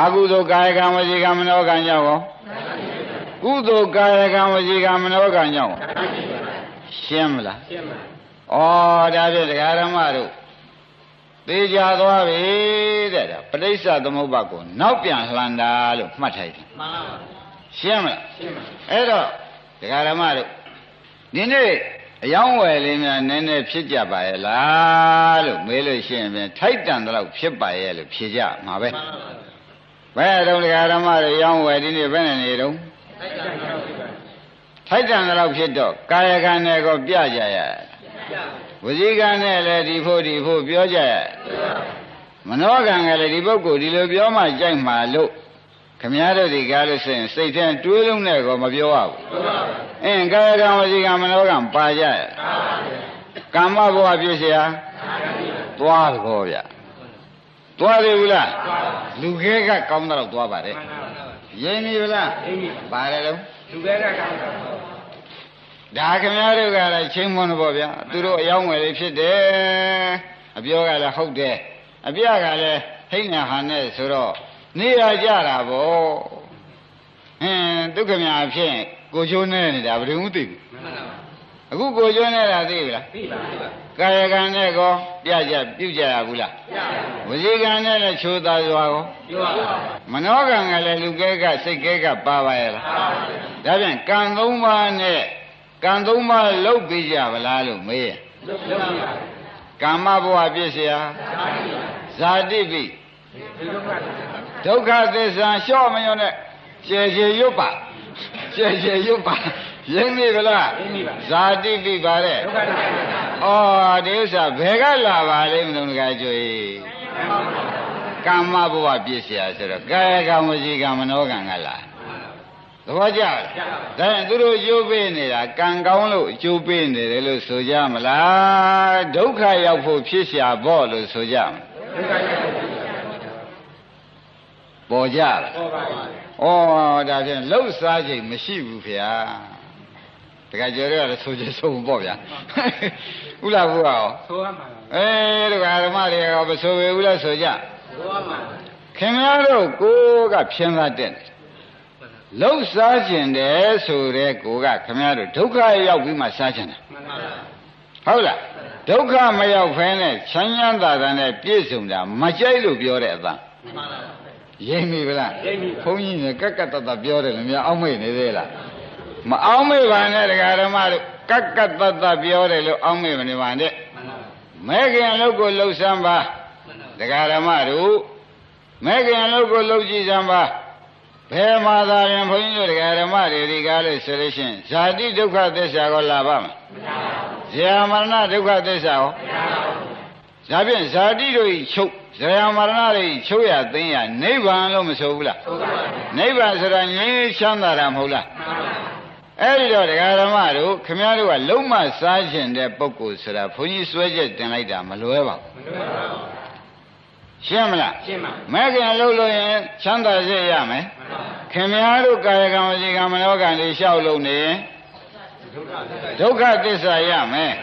အကုသိုလ်ကာယကံဝစီကံမနောကံကြောင့်ရောကုသိုလ်ကာယကံဝစီကံမနောကံကြောင့်ရှင်းမလားရှင်းပါဩဒါဖြင့်ဒကာဓမ္မတို့သိကြသွားပြီတဲ့ဒါပဋိစ္စသမုပ္ပါကိုနောက်ပြန်လှန်တာလို့မှတ်ထားတယ်မှန်ပါပါရှင်းမလားရှင်းပါအဲ့တော့ဒကာဓမ္မတို့ဒီနေ့အယောင်းဝယ်လေးများနည်းနည်းဖြစ်ကြပါရဲ့လားလို့မေးလို့ရှိရင်ပြန်ထိုက်တန်တော့ဖြစ်ပါရဲ့လို့ဖြေကြမှာပဲဘယ်တော့ဒကာဓမ္မတို့အယောင်းဝယ်ဒီနေ့ဘယ်နဲ့နေတော့ထိုက်တန်တော့ဖြစ်တော့ကာယကံနဲ့ကိုပြကြရဝစီကံနဲ့လည်းဒီဖို့ပြောကြရမနောကံကလည်းဒီပုဂ္ဂိုလ်ဒီလိုပြောမှကြိုက်မှာလို့ခမည်းတော်ဒီကားလို့ဆိုရင်စိတ်ထဲတွေးလုံးနဲ့ကောမပြောရဘူးကာယကံဝစီကံမနောကံပါကြရကာမဘဝပြည့်စရာသွားတော့ဗျသွားတယ်ဘူးလားလူခဲကကောင်းတော့သွားပါတယ်ရင်းပြီလားပါတယ်လို့လူခဲကကောင်းတော့ဒါခင်ဗျားတို့ကလည်းချင်းမွန်းတော့ဗျာသူတို့အယောင်းဝယ်လေးဖြစ်တယ်အပြောကလည်းဟုတ်တယ်အပြကလည်းဟိညာဟာနဲ့ဆိုတော့နေရကြတာဗောဒုက္ခမြာဖြစ်ကိုချိုးနေနေတာဘယ်သူမှသိဘူးအခုကိုချိုးနေတာသိပြီလားသိပါကာယကံနဲ့ကောပြကြပြုကြရဘူးလားဝစီကံနဲ့လည်းချိုးသားစွာကောမနောကံကလည်းလူကဲကစိတ်ကဲကပါပါရဲ့လားဒါပြန်ကံ၃ပါးနဲ့ကံ၃ပါးလုတ်ပြီးကြဗလားလို့မေးရင်ကာမဘဝပြည့်စရာဇာတိပိဒုက္ခသစ္စာလျှော့မရောနဲ့ကျေရွတ်ပါရင်းပြီဗလားဇာတိပိပါတဲ့ဒီဥစ္စာဘယ်ကလာပါလိမ့်မလို့ငါကြွေကာမဘဝပြည့်စရာဆိုတော့ကာယကံဝစီကံမနောကံကလာ သဘောကျလားဒါရင်သူတို့အကျိုးပေးနေတာကံကောင်းလို့အကျိုးပေးနေတယ်လို့ဆိုကြမလားဒုက္ခရောက်ဖို့ဖြစ်ရှာဖို့လို့ဆိုကြမလားဒုက္ခရောက်ဖို့ပေါ်ကြလားပေါ်ပါဘူးဩဒါဖြင့်လှုပ်ရှားခြင်းမရှိဘူးဗျာတခါကျော်ရလည်းဆိုချင်ဆုံးပေါ့ဗျာဥလားဘူးရောဆိုရမှာဒကာဓမ္မတွေရောမဆိုပေဘူးလားဆိုကြဆိုရမှာခင်ဗျားတို့ကိုကဖြင်းသားတက်တယ်လှုပ်ရှားခြင်းတယ်ဆိုတဲ့ကိုကခင်ဗျားတို့ဒုက္ခရောက်ပြီးမှစားခြင်းတယ်ဟုတ်လားဒုက္ခမရောက်ဖဲနဲ့ချမ်းချမ်းသာသာနဲ့ပြည့်စုံတာမကြိုက်လို့ပြောတဲ့အတန်ရိပ်မိဗလားဘုန်းကြီးကကတ်တတ်ပြောတယ်လည်းများအောက်မေ့နေသေးလားမအောက်မေ့ပါနဲ့တရားဓမ္မတို့ကတ်တတ်ပြောတယ်လို့အောက်မေ့မနေပါနဲ့မဲခင်အလုပ်ကိုလှုပ်ဆန်းပါတရားဓမ္မတို့မဲခင်အလုပ်ကိုလှုပ်ကြည့်စမ်းပါဘယ်မှာသာရင်ဘုန်းကြီးတို့တရားဓမ္မတွေဒီကားလို့ဆိုလို့ရှိရင်ဇာတိဒုက္ခသစ္စာကိုလာပါမလားဇာမရဏဒုက္ခသစ္စာကိုဒါဖြင့်ဇာတိတို့ဤချုပ်ဇာမရဏတွေချုပ်ရသိမ်းရနိဗ္ဗာန်လို့မဆိုဘူးလားနိဗ္ဗာန်ဆိုတာငြိမ်းချမ်းသာတာမဟုတ်လားအဲ့ဒီတော့တရားဓမ္မတို့ခင်ဗျားတို့ကလုံးမစားခြင်းတဲ့ပုဂ္ဂိုလ်ဆိုတာဘုန်းကြီးစွဲချက်တင်လိုက်တာမလွဲပါဘူးရှင်းမလားရှင်းပါမဲခင်လှုပ်လို့ရင်ချမ်းသာစေရမယ်ခင်ဗျားတို့ကာယကံဝစီကံမနောကံတွေလျှောက်လို့နေရင်ဒုက္ခသစ္စာရမယ်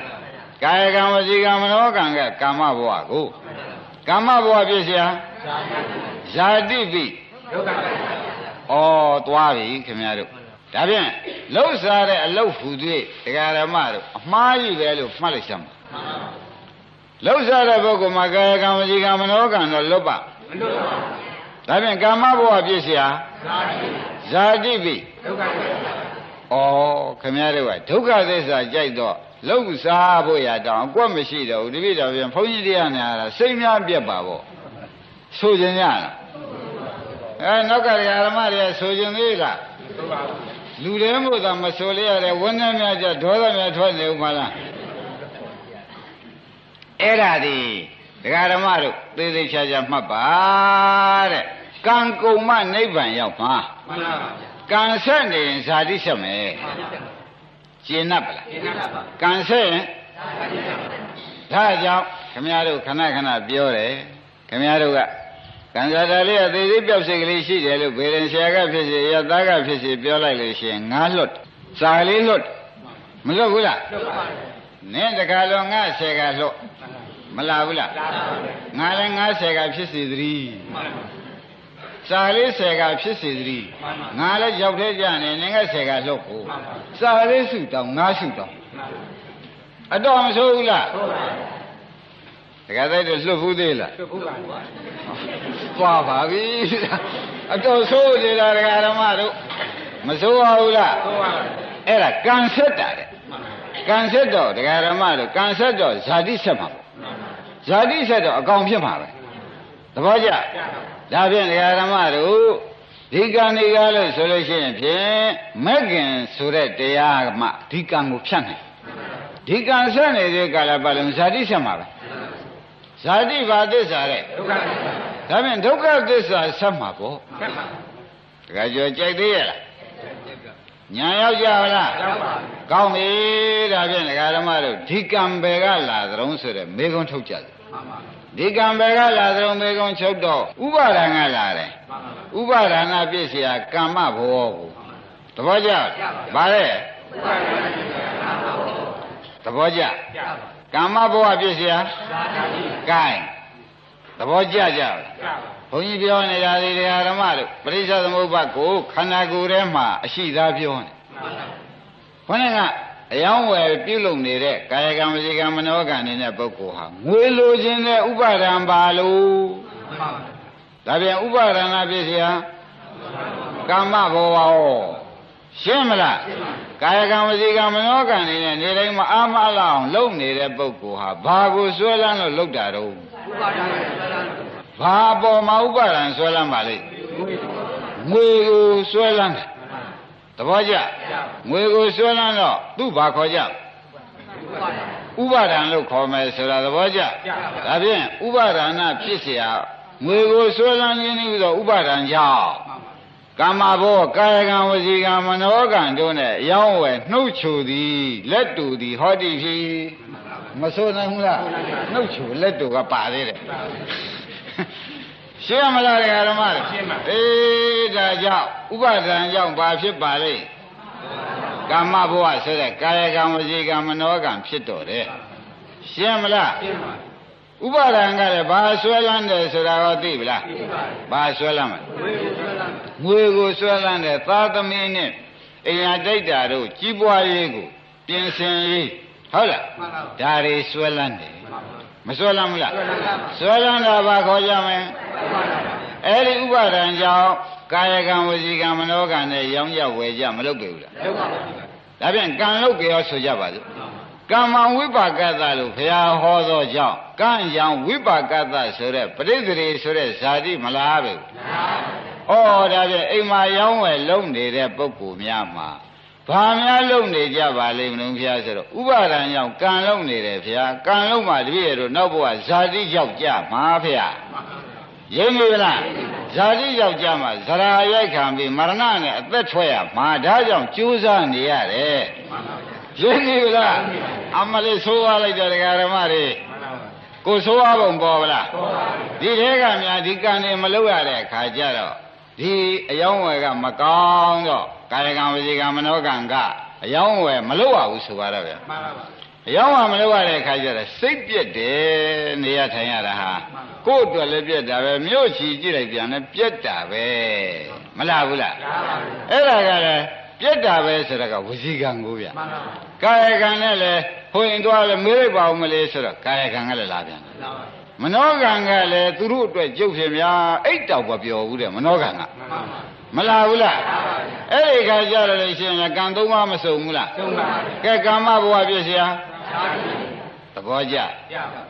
ကာယကံဝစီကံမနောကံကကာမဘဝကိုကာမဘဝဖြစ်เสียဇာတိပိဒုက္ခသွားပြီခင်ဗျားတို့ဒါဖြင့်လှုပ်ရှားတဲ့အလုတ်ဟူသွေးတရားဓမ္မတို့အမှားကြီးပဲလို့မှတ်လိုက်စမ်းပါလှုပ်ရှားတဲ့ပုဂ္ဂိုလ်မှာကာယကံဝစီကံမနောကံတော့လွတ်ပါမလွတ်ပါဘူးဒါဖြင့်ကာမဘဝဖြစ်เสียဇာတိပိဒုက္ခသစ္စာခင်ဗျားတို့ကဒုက္ခသစ္စာကြိုက်တော့လှုပ်ရှားဖို့ရတောင်အကွက်မရှိတော့ဘူးတပည့်တော်ပြန်ဘုန်းကြီးတရားနာတာစိတ်များပြက်ပါပေါ့ဆိုခြင်းရလားနောက်ကဓမ္မတွေဆိုခြင်းသေးလားလူတွေမို့သာမဆိုလေရတယ်ဝန်းထဲများကြဒေါသများထွက်နေဦးမလားအဲ့ဒါဒီဒကာဓမ္မတို့သေသေးချာချာမှတ်ပါတဲ့ကံကုံမနိဗ္ဗာန်ရောက်မှာမှန်ပါပါကံဆက်နေရင်ဇာတိဆက်မယ်ကျင့်납ပလားကျင့်납ပါကံဆက်ရင်ဒါကြောင့်ခင်ဗျားတို့ခဏခဏပြောတယ်ခင်ဗျားတို့ကကံစားတာလေးကသေသေးပြောက်စိတ်ကလေးရှိတယ်လို့ဘေရင်ဆရာကဖြစ်စေရသားကဖြစ်စေပြောလိုက်လို့ရှိရင်ငါလွတ်စာလေးလွတ်မလွတ်ဘူးလားလွတ်ပါဘူးနင်းတခါလုံးငါဆယ်ကလွတ်မလာဘူးလားလာပါဘူးငါလည်းငါဆယ်ကဖြစ်စေသတည်းစာလေးဆယ်ကဖြစ်စေသတည်းငါလည်းရောက်သေးကြနေနင်းကဆယ်ကလွတ်ကိုစာလေးစုတောင်းငါစုတောင်းအတော်မဆိုးဘူးလားဆိုပါဘူးတခါတည်းလွတ်ဘူးသေးလားလွတ်ဘူးပါသွားပါပြီအတော်ဆိုးနေတာဒကာဓမ္မတို့မဆိုးပါဘူးလားဆိုပါဘူးအဲ့ဒါကံဆက်တာတဲ့ကံဆက်တော့ဒကာဓမ္မတို့ကံဆက်တော့ဇာတိဆက်မှာပေါ့ဇာတိဆက်တော့အကောင်ဖြစ်မှာပဲသဘောကျဒါဖြင့်ဒကာဓမ္မတို့ဒီကံဒီကားလို့ဆိုလို့ရှိရင်ဖြင့်မဂ္ဂင်ဆိုတဲ့တရားမှဒီကံကိုဖြတ်နိုင်ဒီကံဆက်နေတဲ့ကာလပတ်လုံးဇာတိဆက်မှာပဲဇာတိဘာသစ္စာတဲ့ဒုက္ခသစ္စာဒါဖြင့်ဒုက္ခသစ္စာဆက်မှာပေါ့ဆက်ပါတခါကျော်ကြိုက်သေးရဲ့လားညာရောက်ကြပါလားရောက်ပါဘူးကောင်းပြီဒါဖြင့်ဒကာဓမ္မတို့ဒီကံဘယ်ကလာသရုံးဆိုတဲ့မေခွန်းထုတ်ကြတယ်မှန်ပါဒီကံဘယ်ကလာသရုံးမေခွန်းချုပ်တော့ဥပါဒံကလာတယ်မှန်ပါဥပါဒနာပြည့်เสียကမ္မဘောကိုသဘောကျဗါတဲ့သဘောကျကမ္မဘောပြည့်เสียကဲသဘောကျကြလားဘုန်းကြီးပြောနေတာဒီဓမ္မတို့ပရိစ္ဆေသမုပ္ပါကိုခန္ဓာကိုယ်ထဲမှာအရှိသားပြောနေခေါင်းကအယောင်းဝယ်ပြုလုပ်နေတဲ့ကာယကံဝစီကံမနောကံနေတဲ့ပုဂ္ဂိုလ်ဟာငွေလိုခြင်းနဲ့ဥပါဒံပါလို့ဒါပြန်ဥပါဒနာပြည့်စရာကာမဘောဝရှင်းမလားကာယကံဝစီကံမနောကံနေတဲ့နေတိုင်းမှာအာမအလောင်းလုံနေတဲ့ပုဂ္ဂိုလ်ဟာဘာကိုစွဲလန်းလို့လုပ်တာတော့ဥပါဒံဘာပေါ်မှာဥပါဒံဆွဲလန်းပါလိမ့်ငွေကိုဆွဲလန်းတယ်သဘောကျငွေကိုဆွဲလန်းတော့သူ့ဘာခေါ်ကြဥပါဒံလို့ခေါ်မယ်ဆိုတာသဘောကျဒါဖြင့်ဥပါဒနာဖြစ်เสียငွေကိုဆွဲလန်းခြင်းဤဆိုဥပါဒံကြောင့်ငွေကိုဆွဲလန်းခြင်းဆိုဥပါဒံဖြစ်เสียငွေကိုဆွဲလန်းတော့သူ့ဘာခေါ်ကြဥပါဒံလို့ခေါ်မယ်ဆိုတာသဘောကျဒါဖြင့်ဥပါဒနာဖြစ်เสียငွေကိုဆွဲလန်းခြင်းဤဆိုဥပါဒံကြောင့် ကာမဘောကာယကံဝစီကံမနောကံတို့နဲ့ရောင်းဝယ်နှုတ်ချူသည်လက်တူသည်ဟောတိဖြစ်မဆိုနိုင်ဘူးလားနှုတ်ချူလက်တူကပါသေးတယ်ရှင်းမလားဓမ္မတွေအေးဒါကြောင့်ဥပါဒံကြောင့်ဘာဖြစ်ပါလိမ့်ကာမဘဝဆိုတဲ့ကာယကံဝစီကံမနောကံဖြစ်တော်တယ်ရှင်းမလားဥပါဒံကလည်းဘာဆွဲလန်းတယ်ဆိုတာကိုသိပြီလားဘာဆွဲလန်းမလဲငွေကိုဆွဲလန်းတယ်သာသမီနဲ့အိမ်ယာတိုက်တာတို့ကြီးပွားရေးကိုပြင်ဆင်ရေးဟုတ်လားဒါတွေဆွဲလန်းတယ်မဆွဲလန်းဘူးလားဆွဲလန်းတာဘာခေါ်ကြမလဲအဲ့ဒီဥပါဒံကြောင့်ကာယကံဝစီကံမနောကံနဲ့ရောင်းကြဝယ်ကြမလုပ်ပေဘူးလားလုပ်ပါဘူးဒါပြန်ကံလုပ်ကြရောဆိုကြပါစို့ကမ္မဝိပါကသလို့ဘုရားဟောသောကြောင့်ကံကြောင့်ဝိပါကသဆိုတဲ့ပရိသေရီဆိုတဲ့ဇာတိမလားပဲဩဒါပြန်အိမ်မှာရောင်းဝယ်လုံးနေတဲ့ပုဂ္ဂိုလ်များမှာဘာများလုံးနေကြပါလိမ့်မလို့ဘုရားဆိုတော့ဥပါဒံကြောင့်ကံလုံးနေတယ်ဘုရားကံလုံးမှတပည့်ရတို့နောက်ဘဝဇာတိကြောက်ကြမှာဘုရားရင်းမိလားဇာတိကြောက်ကြမှာဇရာရိုက်ခံပြီးမရဏနဲ့အသက်ထွက်ရမှာဒါကြောင့်ကြိုးစားနေရတယ်ရင်းမိလားအမလေးဆိုးရလိုက်တဲ့ဓမ္မတွေကိုဆိုးရပုံပေါ်ဗလားဒီထဲကများဒီကံတွေမလုပ်ရတဲ့အခါကျတော့ဒီအယောင်းဝယ်ကမကောင်းတော့ကာယကံဝစီကံမနောကံကအယောင်းဝယ်မလုပ်ရဘူးဆိုပါတော့ဗျာမှန်ပါပါအယောင်းဝယ်မလုပ်ရတဲ့အခါကျတော့စိတ်ပြက်တယ်နေရထိုင်ရတာဟာကိုယ့်အတွက်လည်းပြက်တာပဲမြို့ချီကြည့်လိုက်ပြန်လည်းပြက်တာပဲမလားဘူးလားအဲ့ဒါကလည်းပြက်တာပဲဆိုတော့ကဝစီကံကိုဗျမှန်ပါပါကာယကံနဲ့လည်းဟိုရင်သွားလည်းမေးလိုက်ပါဦးမလေးဆိုတော့ကာယကံကလည်းလာပြန်တယ်မနောကံကလည်းသူတို့အတွက်ကျုပ်ရှင်များအိတ်တောက်မပြောဘူးတဲ့မနောကံကမလာဘူးလားအဲ့ဒီခါကျတော့လို့ရှိရင်ကံသုံးပါးမစုံဘူးလားစုံပါကဲကာမဘဝပြည့်စရာသဘောကျ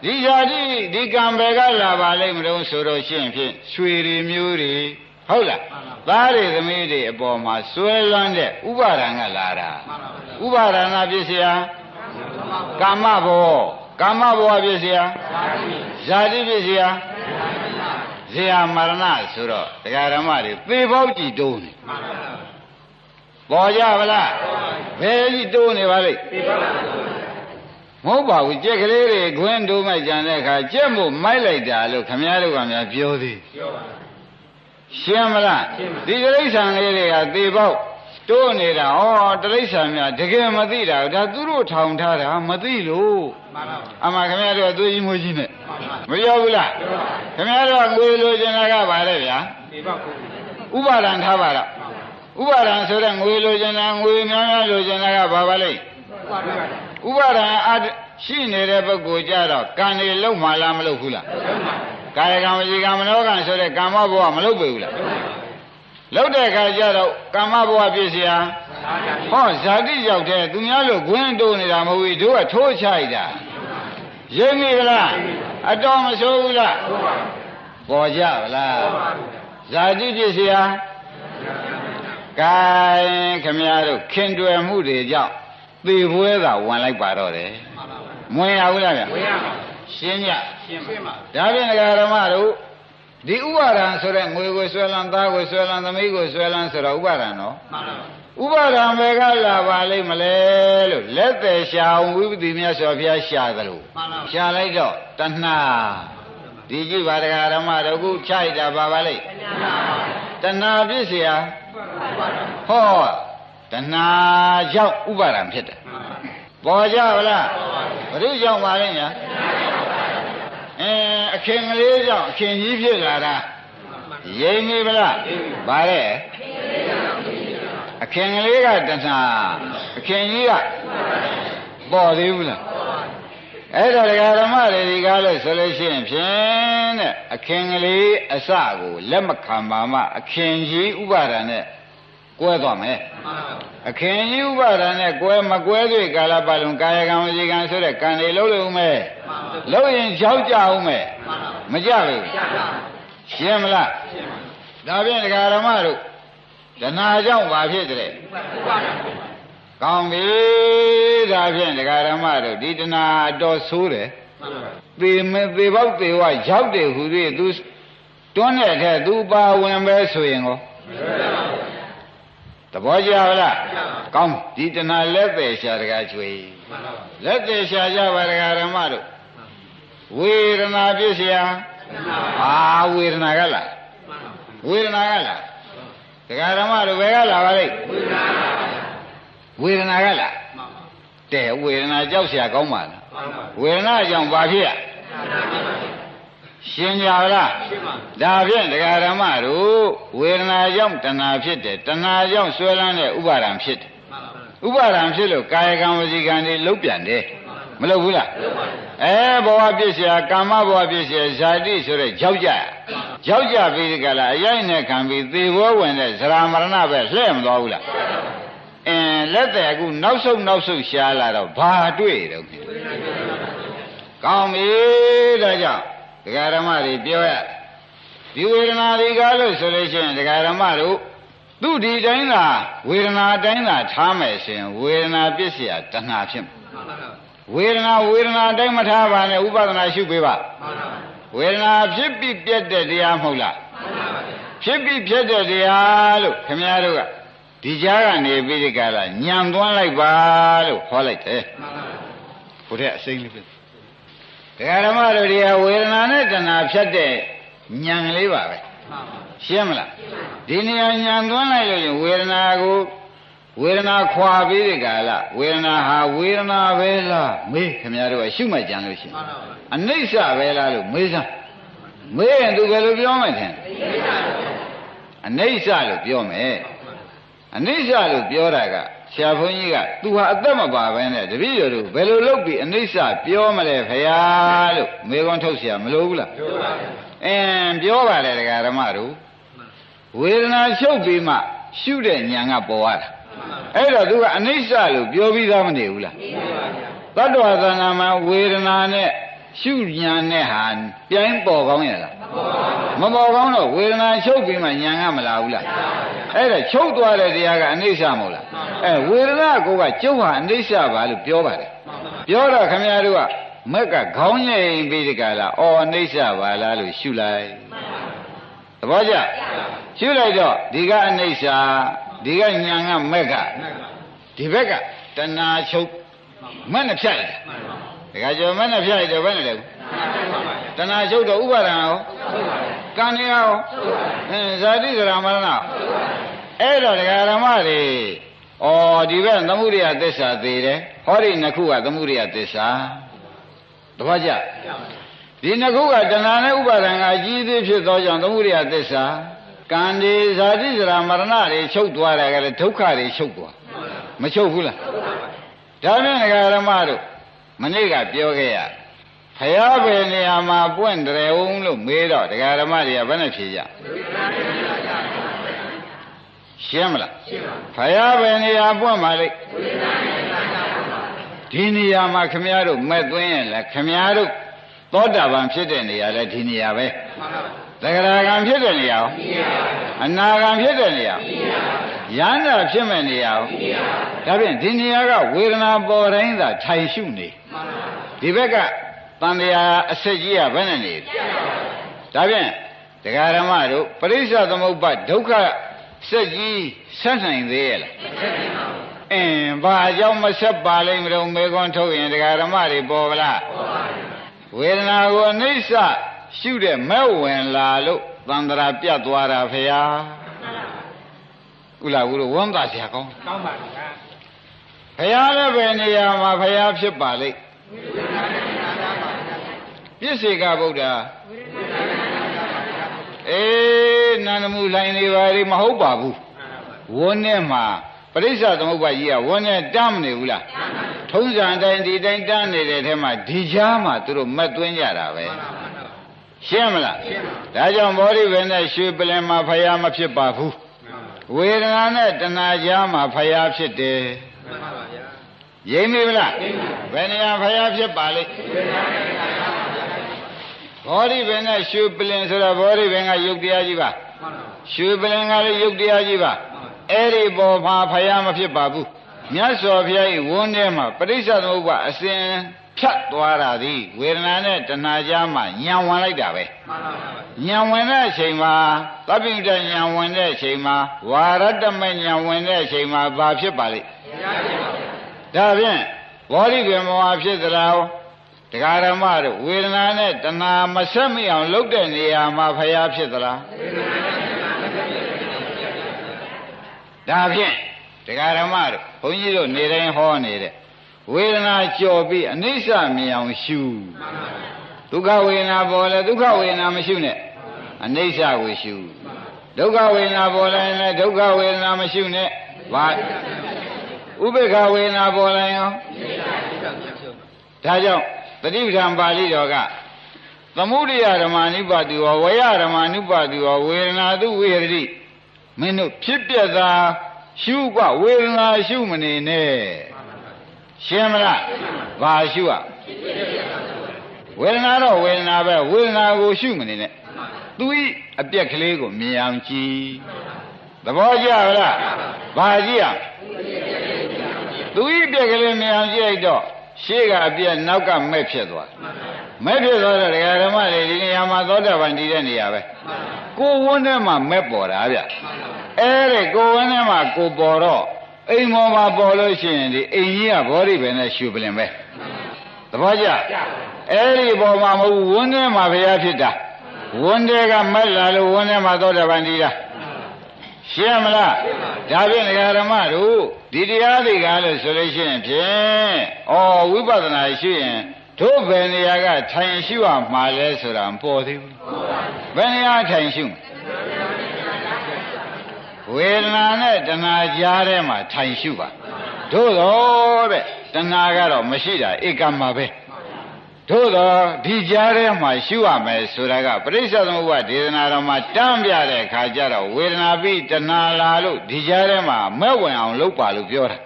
ဒီဇာတိဒီကံဘယ်ကလာပါလိမ့်မလို့ဆိုတော့ရှင်းဖြင့်ရွှေတွေမျိုးတွေဟုတ်လားသားတွေသမီးတွေအပေါ်မှာဆွဲလန်းတဲ့ဥပါဒံကလာတာဥပါဒနာပြည့်စရာကာမဘဝကာမဘဝပြည့်စရာဇာတိပြည့်စရာဇေယမရဏဆိုတော့တရားဓမ္မတွေသေပေါက်ကြည့်တုံးနေပေါ်ကြဗလားဘယ်ကြည့်တုံးနေပါလိမ့်မဟုတ်ပါဘူးကြက်ကလေးတွေခွင်းတိုးမှကြံတဲ့အခါကြက်မို့မိုက်လိုက်တာလို့ခမည်းတော်ကများပြောသေးရှင်းမလားဒီတိရစ္ဆာန်လေးတွေကသေပေါက်တိုးနေတာဩတိရစ္ဆာန်များတကယ်မသိတာဒါသူတို့ထောင်ထားတာမသိလို့အမှခမည်းတော်သူကြီးမိုးကြီးနဲ့မပြောဘူးလားခင်ဗျားတို့ငွေလိုချင်တာကပါလေဗျာဥပါဒံထားပါတော့ဥပါဒံဆိုတဲ့ငွေလိုချင်တာငွေများများလိုချင်တာကဘာပါလိမ့်ဥပါဒံရှိနေတဲ့ပုဂ္ဂိုလ်ကြတော့ကံတွေလုံးမလားမလုံးဘူးလားကာယကံဝစီကံမနောကံဆိုတဲ့ကာမဘဝမလုံးပေဘူးလားလုံးတဲ့အခါကျတော့ကာမဘဝပြည့်စရာဟောဇာတိရောက်တဲ့သူများလို့ခွင်းတိုးနေတာမဟုတ်ဘူးတို့ကထိုးချလိုက်တာရင်းမိလားအတော်မဆိုးဘူးလားပေါ်ကြဗလားဇာတိဖြစ်เสียကဲခမည်းတော်ခင်တွယ်မှုတွေကြောင့်သေပွဲသာဝင်လိုက်ပါတော့တယ်မဝင်ရဘူးလားဗျဝင်ရပါရှင်းကြရှင်းပါဒါဖြင့်ဓမ္မတို့ဒီဥပါဒံဆိုတဲ့ငွေကိုဆွဲလန်းသားကိုဆွဲလန်းသမီးကိုဆွဲလန်းဆိုတော့ဥပါဒံနော်မှန်ပါဥပါဒံဘယ်ကလာပါလိမ့်မလဲလို့လက်သေးရှာအောင်ဝိပဿနာမြတ်စွာဘုရားရှာသလိုရှာလိုက်တော့တဏှာဒီကြည့်ပါတရားဓမ္မတို့ခုခြိုက်တာပါလိမ့်တဏှာဖြစ်เสียဟောတဏှာကြောင့်ဥပါဒံဖြစ်တယ်ပေါ်ကြဗလားဘုရုကြောင့်ပါလိမ့်ညာအခင်ကလေးကြောင့်အခင်ကြီးဖြစ်လာတာရိမ့်မိဗလားဗါတဲ့အခင်ကလေးကတဏှာအခင်ကြီးကပေါ်သေးဘူးလားအဲ့တော့ဓမ္မတွေကားလို့ဆိုလို့ရှိရင်ဖြင့်တဲ့အခင်ကလေးအစကိုလက်မခံပါမှအခင်ကြီးဥပါဒာနဲ့ကွဲသွားမယ်အခင်ကြီးဥပါဒာနဲ့ကွဲမကွဲသေးကာလပတ်လုံးကာယကံဝစီကံဆိုတဲ့ကံတွေလုံးလုံးမဲ့လုံးရင်ကြောက်ကြအောင်မဲ့မကြဘူးရှင်းမလားဒါဖြင့်ဓမ္မတို့တဏှာကြောင့်ဘာဖြစ်တဲ့ကောင်းပြီဒါဖြင့်ဓမ္မတို့ဒီတဏှာတော်ဆိုးတယ်သေမေသေပေါက်သေဝရောက်တယ်ဟူ၍သူတွန်းတဲ့ထဲသူပါဝင်ပဲဆိုရင်ကို သဘောကျလားကောင်းဒီတဏှာလက်သေးရှာတကားချွေလက်သေးရှာကြပါဒကာဓမ္မတို့ဝေဒနာပြည့်စရာဝေဒနာကလားဝေဒနာကလားဒကာဓမ္မတို့ဘယ်ကလာပါလိမ့်ဝေဒနာကလားတဲ့ဝေဒနာကြောက်เสียကောင်းပါလားဝေဒနာကြောင့်ဘာဖြစ်ရရှင်းကြလားဒါဖြင့်ဒကာဓမ္မတို့ဝေဒနာကြောင့်တဏှာဖြစ်တယ်တဏှာကြောင့်ဆွဲလန်းတဲ့ဥပါဒံဖြစ်တယ်ဥပါဒံဖြစ်လို့ကာယကံဝစီကံတွေလုံးပြန်တယ်မလုပ်ဘူးလားဘဝပြည့်စရာကာမဘဝပြည့်စရာဇာတိဆိုတဲ့ကြောက်ကြပြီးဒီကလာအရိုက်နဲ့ခံပြီးသေဘောဝင်တဲ့ဇရာမရဏပဲလှဲ့မသွားဘူးလားလက်တဲ့အခုနောက်ဆုံးရှားလာတော့ဘာတွေ့တော့ကောင်းပြီဒါကြောင့်ဒကာဓမ္မတွေပြောရဒီဝေဒနာတွေကားလို့ဆိုလို့ရှိရင်ဒကာဓမ္မတို့သူဒီတိုင်းသာဝေဒနာတိုင်းသာထားမယ်ဆိုရင်ဝေဒနာပြည့်စရာတဏှာဖြစ်ဝေဒနာတိုင်းမထားပါနဲ့ဥပဒနာရှုပေးပါဝေဒနာဖြစ်ပြီးပြတ်တဲ့တရားမဟုတ်လားဖြစ်ပြီးပြတ်တဲ့တရားလို့ခင်ဗျားတို့ကဒီကြားကနေပြီးဒီကလာညံသွန်းလိုက်ပါလို့ခေါ်လိုက်တယ်ဘုရားအစိမ့်လေးပဲဒကာဓမ္မတို့ဒီဟာဝေဒနာနဲ့တဏှာဖြတ်တဲ့ညံလေးပါပဲရှင်းမလားဒီနေရာညံသွန်းလိုက်လို့ရင်ဝေဒနာကိုဝေဒနာခွာပြီးဒီကလာဝေဒနာဟာဝေဒနာပဲလားမေးခင်ဗျားတို့ကရှုမှတ်ကြံလို့ရှိရင်အနိစ္စပဲလားလို့မေးစမ်းမေးရင်သူဘယ်လိုပြောမယ်ထင်အနိစ္စလို့ပြောမယ်အနိစ္စလို့ပြောတာကဆရာဘုန်းကြီးကသူဟာအသက်မပါပဲနဲ့တပည့်တော်တို့ဘယ်လိုလုပ်ပြီးအနိစ္စပြောမလဲဖရာလို့မေခွန်းထုတ်เสียမလို့ဘူးလားပြောပါဘူးပြောပါလေဒကာဓမ္မတို့ဝေဒနာချုပ်ပြီးမှရှုတဲ့ဉာဏ်ကပေါ်လာအဲ့တော့သူကအနိစ္စလို့ပြောပြီးသားမနေဘူးလားသတ္တဝါသဏ္ဍာန်မှာဝေဒနာနဲ့ရှုဉာဏ်နဲ့ဟာပြိုင်ပေါ်ကောင်းရလားမပေါ်ကောင်းတော့ဝေဒနာချုပ်ပြီးမှဉာဏ်ကမလာဘူးလားအဲ့ဒါချုပ်သွားတဲ့တရားကအနိစ္စမဟုတ်လားဝေဒနာကိုကကျုပ်ဟာအနိစ္စပါလို့ပြောပါတယ်ပြောတော့ခင်ဗျားတို့ကမက်ကခေါင်းငိမ့်ပြီးဒီကလာအနိစ္စပါလားလို့ရှုလိုက်သဘောကျရှုလိုက်တော့ဒီကအနိစ္စဒီကဉာဏ်ကမက်ကဒီဘက်ကတဏှာချုပ်မက်နဲ့ဖြတ်လိုက်တခါကျော်မက်နဲ့ဖြတ်လိုက်တော့ဘယ်နဲ့လဲတဏှာချုပ်တော့ဥပါဒံရောကံနေရောဇာတိဇရာမရဏအဲ့တော့ဒကာဓမ္မတွေဒီဘက်သမုဒိယသစ္စာသေးတယ်ဟောဒီနှစ်ခုကသမုဒိယသစ္စာတပည့်ကြဒီနှစ်ခုကတဏှာနဲ့ဥပါဒံကအကြီးသေးဖြစ်သောကြောင့်သမုဒိယသစ္စာကံဒီဇာတိဇရာမရဏတွေချုပ်သွားတယ်ကလည်းဒုက္ခတွေချုပ်သွားမချုပ်ဘူးလားဒါဖြင့်ဒကာဓမ္မတို့မနေ့ကပြောခဲ့ရဖယားပဲနေရာမှာပွင့်တယ်ဦးလို့မေးတော့ဒကာဓမ္မတွေကဘယ်နဲ့ဖြေကြရှင်းမလားဖယားပဲနေရာပွင့်ပါလိမ့်ဒီနေရာမှာခမည်းတော်မဲ့သွင်းရင်လည်းခမည်းတော်သောတာပန်ဖြစ်တဲ့နေရာလည်းဒီနေရာပဲသဂရာကံဖြစ်တဲ့နေရာအနာကံဖြစ်တဲ့နေရာယန္တာဖြစ်မဲ့နေရာဒါဖြင့်ဒီနေရာကဝေဒနာပေါ်တိုင်းသာထိုင်ရှုနေဒီဘက်ကတန်တရားအစစ်ကြီးကဘယ်နဲ့နေဒါဖြင့်ဒကာဓမ္မတို့ပရိစ္ဆသမုပ္ပါဒုက္ခစက်ကြီးဆက်နိုင်သေးရဲ့လားဘာကြောင့်မဆက်ပါလိမ့်မလို့မေခွန်းထုတ်ရင်ဒကာဓမ္မတွေပေါ်ဗလားဝေဒနာကိုအနိစ္စရှုတဲ့မဲ့ဝင်လာလို့သန္တရာပြတ်သွားတာဖေဟာဥလားဘူးလို့ဝမ်းသာစရာကောင်းပါဗျာဖယားလည်းပဲနေရာမှာဖယားဖြစ်ပါလိမ့်ပြစ္ဆေကဗုဒ္ဓနန္ဒမူလိုင်းနေပါလေမဟုတ်ပါဘူးဝန်းနဲ့မှာပရိစ္ဆသမုပ္ပါကြီးကဝန်းနဲ့တမ်းမနေဘူးလားထုံးစံတိုင်းဒီတိုင်းတမ်းနေတဲ့ထဲမှာဒီကြားမှာသူတို့မက်သွင်းကြတာပဲရှင်းမလားဒါကြောင့်ဘောဓိဘယ်နဲ့ရွှေပလင်မှာဖယားမဖြစ်ပါဘူးဝေဒနာနဲ့တဏှာကြားမှာဖယားဖြစ်တယ်ရိမ့်ပြီလားဘယ်နေရာဖယားဖြစ်ပါလိမ့်ဘောဓိဘယ်နဲ့ရွှေပလင်ဆိုတော့ဘောဓိဘယ်ကယုတ်တရားကြီးပါရွှေပလင်ကလည်းယုတ်တရားကြီးပါအဲ့ဒီပေါ်မှာဖယားမဖြစ်ပါဘူးမြတ်စွာဘုရား၏ဝန်းထဲမှာပရိစ္ဆသမုပ္ပါအစဉ် ဖြတ်သွားတာသည်ဝေဒနာနဲ့တဏှာကြားမှာညံဝင်လိုက်တာပဲညံဝင်တဲ့အချိန်မှာသဗ္ဗညုတညံဝင်တဲ့အချိန်မှာဝါရတမညံဝင်တဲ့အချိန်မှာဘာဖြစ်ပါလိမ့်ဒါဖြင့်ဘောဓိပင်မောဟဖြစ်သလားတရားဓမ္မတို့ဝေဒနာနဲ့တဏှာမဆက်မိအောင်လုပ်တဲ့နေရာမှာဖျားဖြစ်သလားဒါဖြင့်တရားဓမ္မတို့ဘုန်းကြီးတို့နေတိုင်းဟောနေတဲ့ဝေဒနာကြော်ပြီးအနိစ္စမြင်အောင်ရှုဒုက္ခဝေဒနာပေါ်လဲဒုက္ခဝေဒနာမရှုနဲ့အနိစ္စကိုရှုဒုက္ခဝေဒနာပေါ်လဲလည်းဒုက္ခဝေဒနာမရှုနဲ့ဘာဥပေက္ခဝေဒနာပေါ်လဲရောဒါကြောင့်တတိပဌာန်ပါဠိတော်ကသမုဒိယဓမ္မာနုပါတိဝဝေယဓမ္မာနုပါတိဝဝေဒနာတုဝေရတိမင်းတို့ဖြစ်ပြတာရှုကဝေဒနာရှုမနေနဲ့ရှင်းမလားဘာရှုอ่ะဝေဒနာတော့ဝေဒနာပဲဝေဒနာကိုရှုမနေနဲ့သူဤအပြက်ကလေးကိုမြင်အောင်ကြည့်သဘောကျလားဘာကြည့်อ่ะသူဤအပြက်ကလေးမြင်အောင်ကြည့်လိုက်တော့ရှေ့ကအပြက်နောက်ကမဲ့ဖြစ်သွားမဲ့ဖြစ်သွားတော့ဒကာဓမ္မတွေဒီနေရာမှာသောတာပန်တည်တဲ့နေရာပဲကိုယ်ဝန်းထဲမှာမဲ့ပေါ်တာဗျအဲ့ဒီကိုယ်ဝန်းထဲမှာကိုပေါ်တော့အိမ်မောမှာပေါ်လို့ရှိရင်ဒီအိမ်ကြီးကဘောဓိပဲနဲ့ရှုပလင်ပဲသဘောကျအဲ့ဒီပေါ်မှာမဟုတ်ဝန်းထဲမှာဘုရားဖြစ်တာဝန်းထဲကမဲ့လာလို့ဝန်းထဲမှာသောတာပန်တည်တာရှင်းမလားဒါဖြင့်ဒကာဓမ္မတို့ဒီတရားတွေကလို့ဆိုလို့ရှိရင်ဖြင့်ဩဝိပဿနာရှိရင်တို့ဘယ်နေရာကထိုင်ရှုရမှာလဲဆိုတာမပေါ်သေးဘူးဘယ်နေရာထိုင်ရှုဝေဒနာနဲ့တဏှာကြားထဲမှာထိုင်ရှုပါတို့တော့တဲ့တဏှာကတော့မရှိတာဧကမှာပဲတို့တော့ဒီကြားထဲမှာရှုရမယ်ဆိုတာကပရိစ္ဆေသမုပ္ပါဒေသနာတော်မှာတမ်းပြတဲ့အခါကျတော့ဝေဒနာပြီးတဏှာလာလို့ဒီကြားထဲမှာမဲ့ဝင်အောင်လုပ်ပါလို့ပြောတာ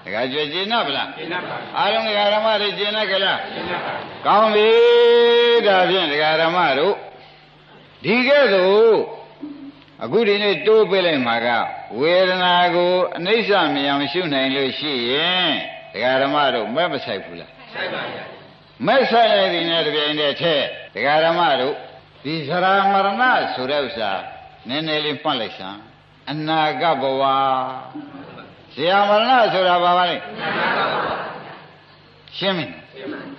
တခါကြွကျင်နာဗလားကျင်နာပါအားလုံးဒကာဓမ္မတွေကျင်နာကြလားကျင်နာပါကောင်းပြီဒါဖြင့်ဒကာဓမ္မတို့ဒီကဲ့သို့အခုဒီနေ့တိုးပေးလိုက်မှာကဝေဒနာကိုအနိစ္စမြင်အောင်ရှုနိုင်လို့ရှိရင်ဒကာဓမ္မတို့မဲ့မဆိုင်ဘူးလားဆိုင်ပါဗျာမဲ့ဆိုင်လိုက်ဒီနဲ့တပြိုင်တည်းထဲဒကာဓမ္မတို့ဒီသရမရဏဆိုတဲ့ဥစ္စာနည်းနည်းလေးမှတ်လိုက်စမ်းအနာဂတ်ဘဝဇေယမရဏဆိုတာဘာပါလဲရှင်းပြီ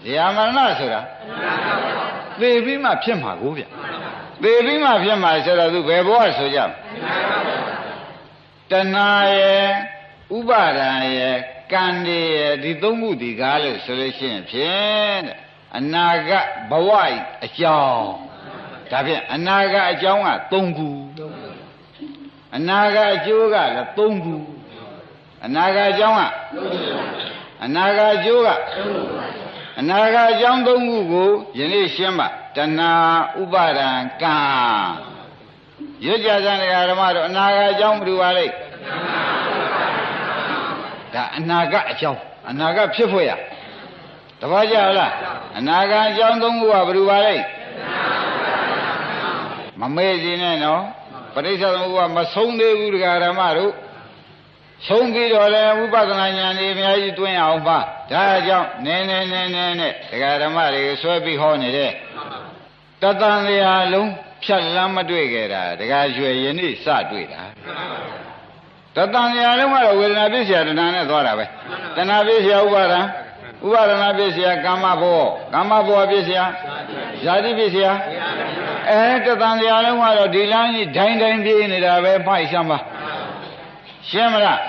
ဇေယမရဏဆိုတာသေပြီးမှဖြစ်မှာကိုဗျသေပြီးမှဖြစ်မှာဆိုတော့သူဘယ်ဘဝဆိုကြတဏှာရဲ့ဥပါဒံရဲ့ကံရဲ့ဒီသုံးခုဒီကားလို့ဆိုလို့ရှိရင်ဖြင့်အနာဂတ်ဘဝအကြောင်းဒါဖြင့်အနာဂတ်အကြောင်းက၃ခုအနာဂတ်အကျိုးကလည်း၃ခုအနာဂတ်အကြောင်းကအနာဂတ်အကျိုးကအနာဂတ်အကြောင်း၃ခုကိုယနေ့ရှင်းပါတဏှာဥပါဒံကံရွတ်ကြစံတရားဓမ္မတို့အနာဂတ်အကြောင်းဘယ်လိုပါလဲဒါအနာဂတ်အကြောင်းအနာဂတ်ဖြစ်ဖို့ရတပည့်ကြလားအနာဂတ်အကြောင်း၃ခုကဘယ်လိုပါလဲမမေ့စီနဲ့နော်ပရိစ္ဆေသမုပ္ပါမဆုံးသေးဘူးတရားဓမ္မတို့ဆုံးပြီးတော့လည်းဝိပဿနာဉာဏ်တွေအများကြီးတွင်းအောင်ပါဒါကြောင့်နည်းနည်းနဲ့တရားဓမ္မတွေဆွဲပြီးဟောနေတဲ့တသံတရားလုံးဖြတ်လမ်းမတွေ့ခဲ့တာတရားရွယ်ယနေ့စတွေ့တာတသံတရားလုံးကတော့ဝေဒနာပစ္စယတဏှာနဲ့သွားတာပဲတဏှာပစ္စယဥပါဒံဥပါဒနာပစ္စယကာမဘောကာမဘောပစ္စယဇာတိပစ္စယတသံတရားလုံးကတော့ဒီလမ်းကြီးဒိုင်းပြေးနေတာပဲဖိုက်စမ်းပါရှင်းမလား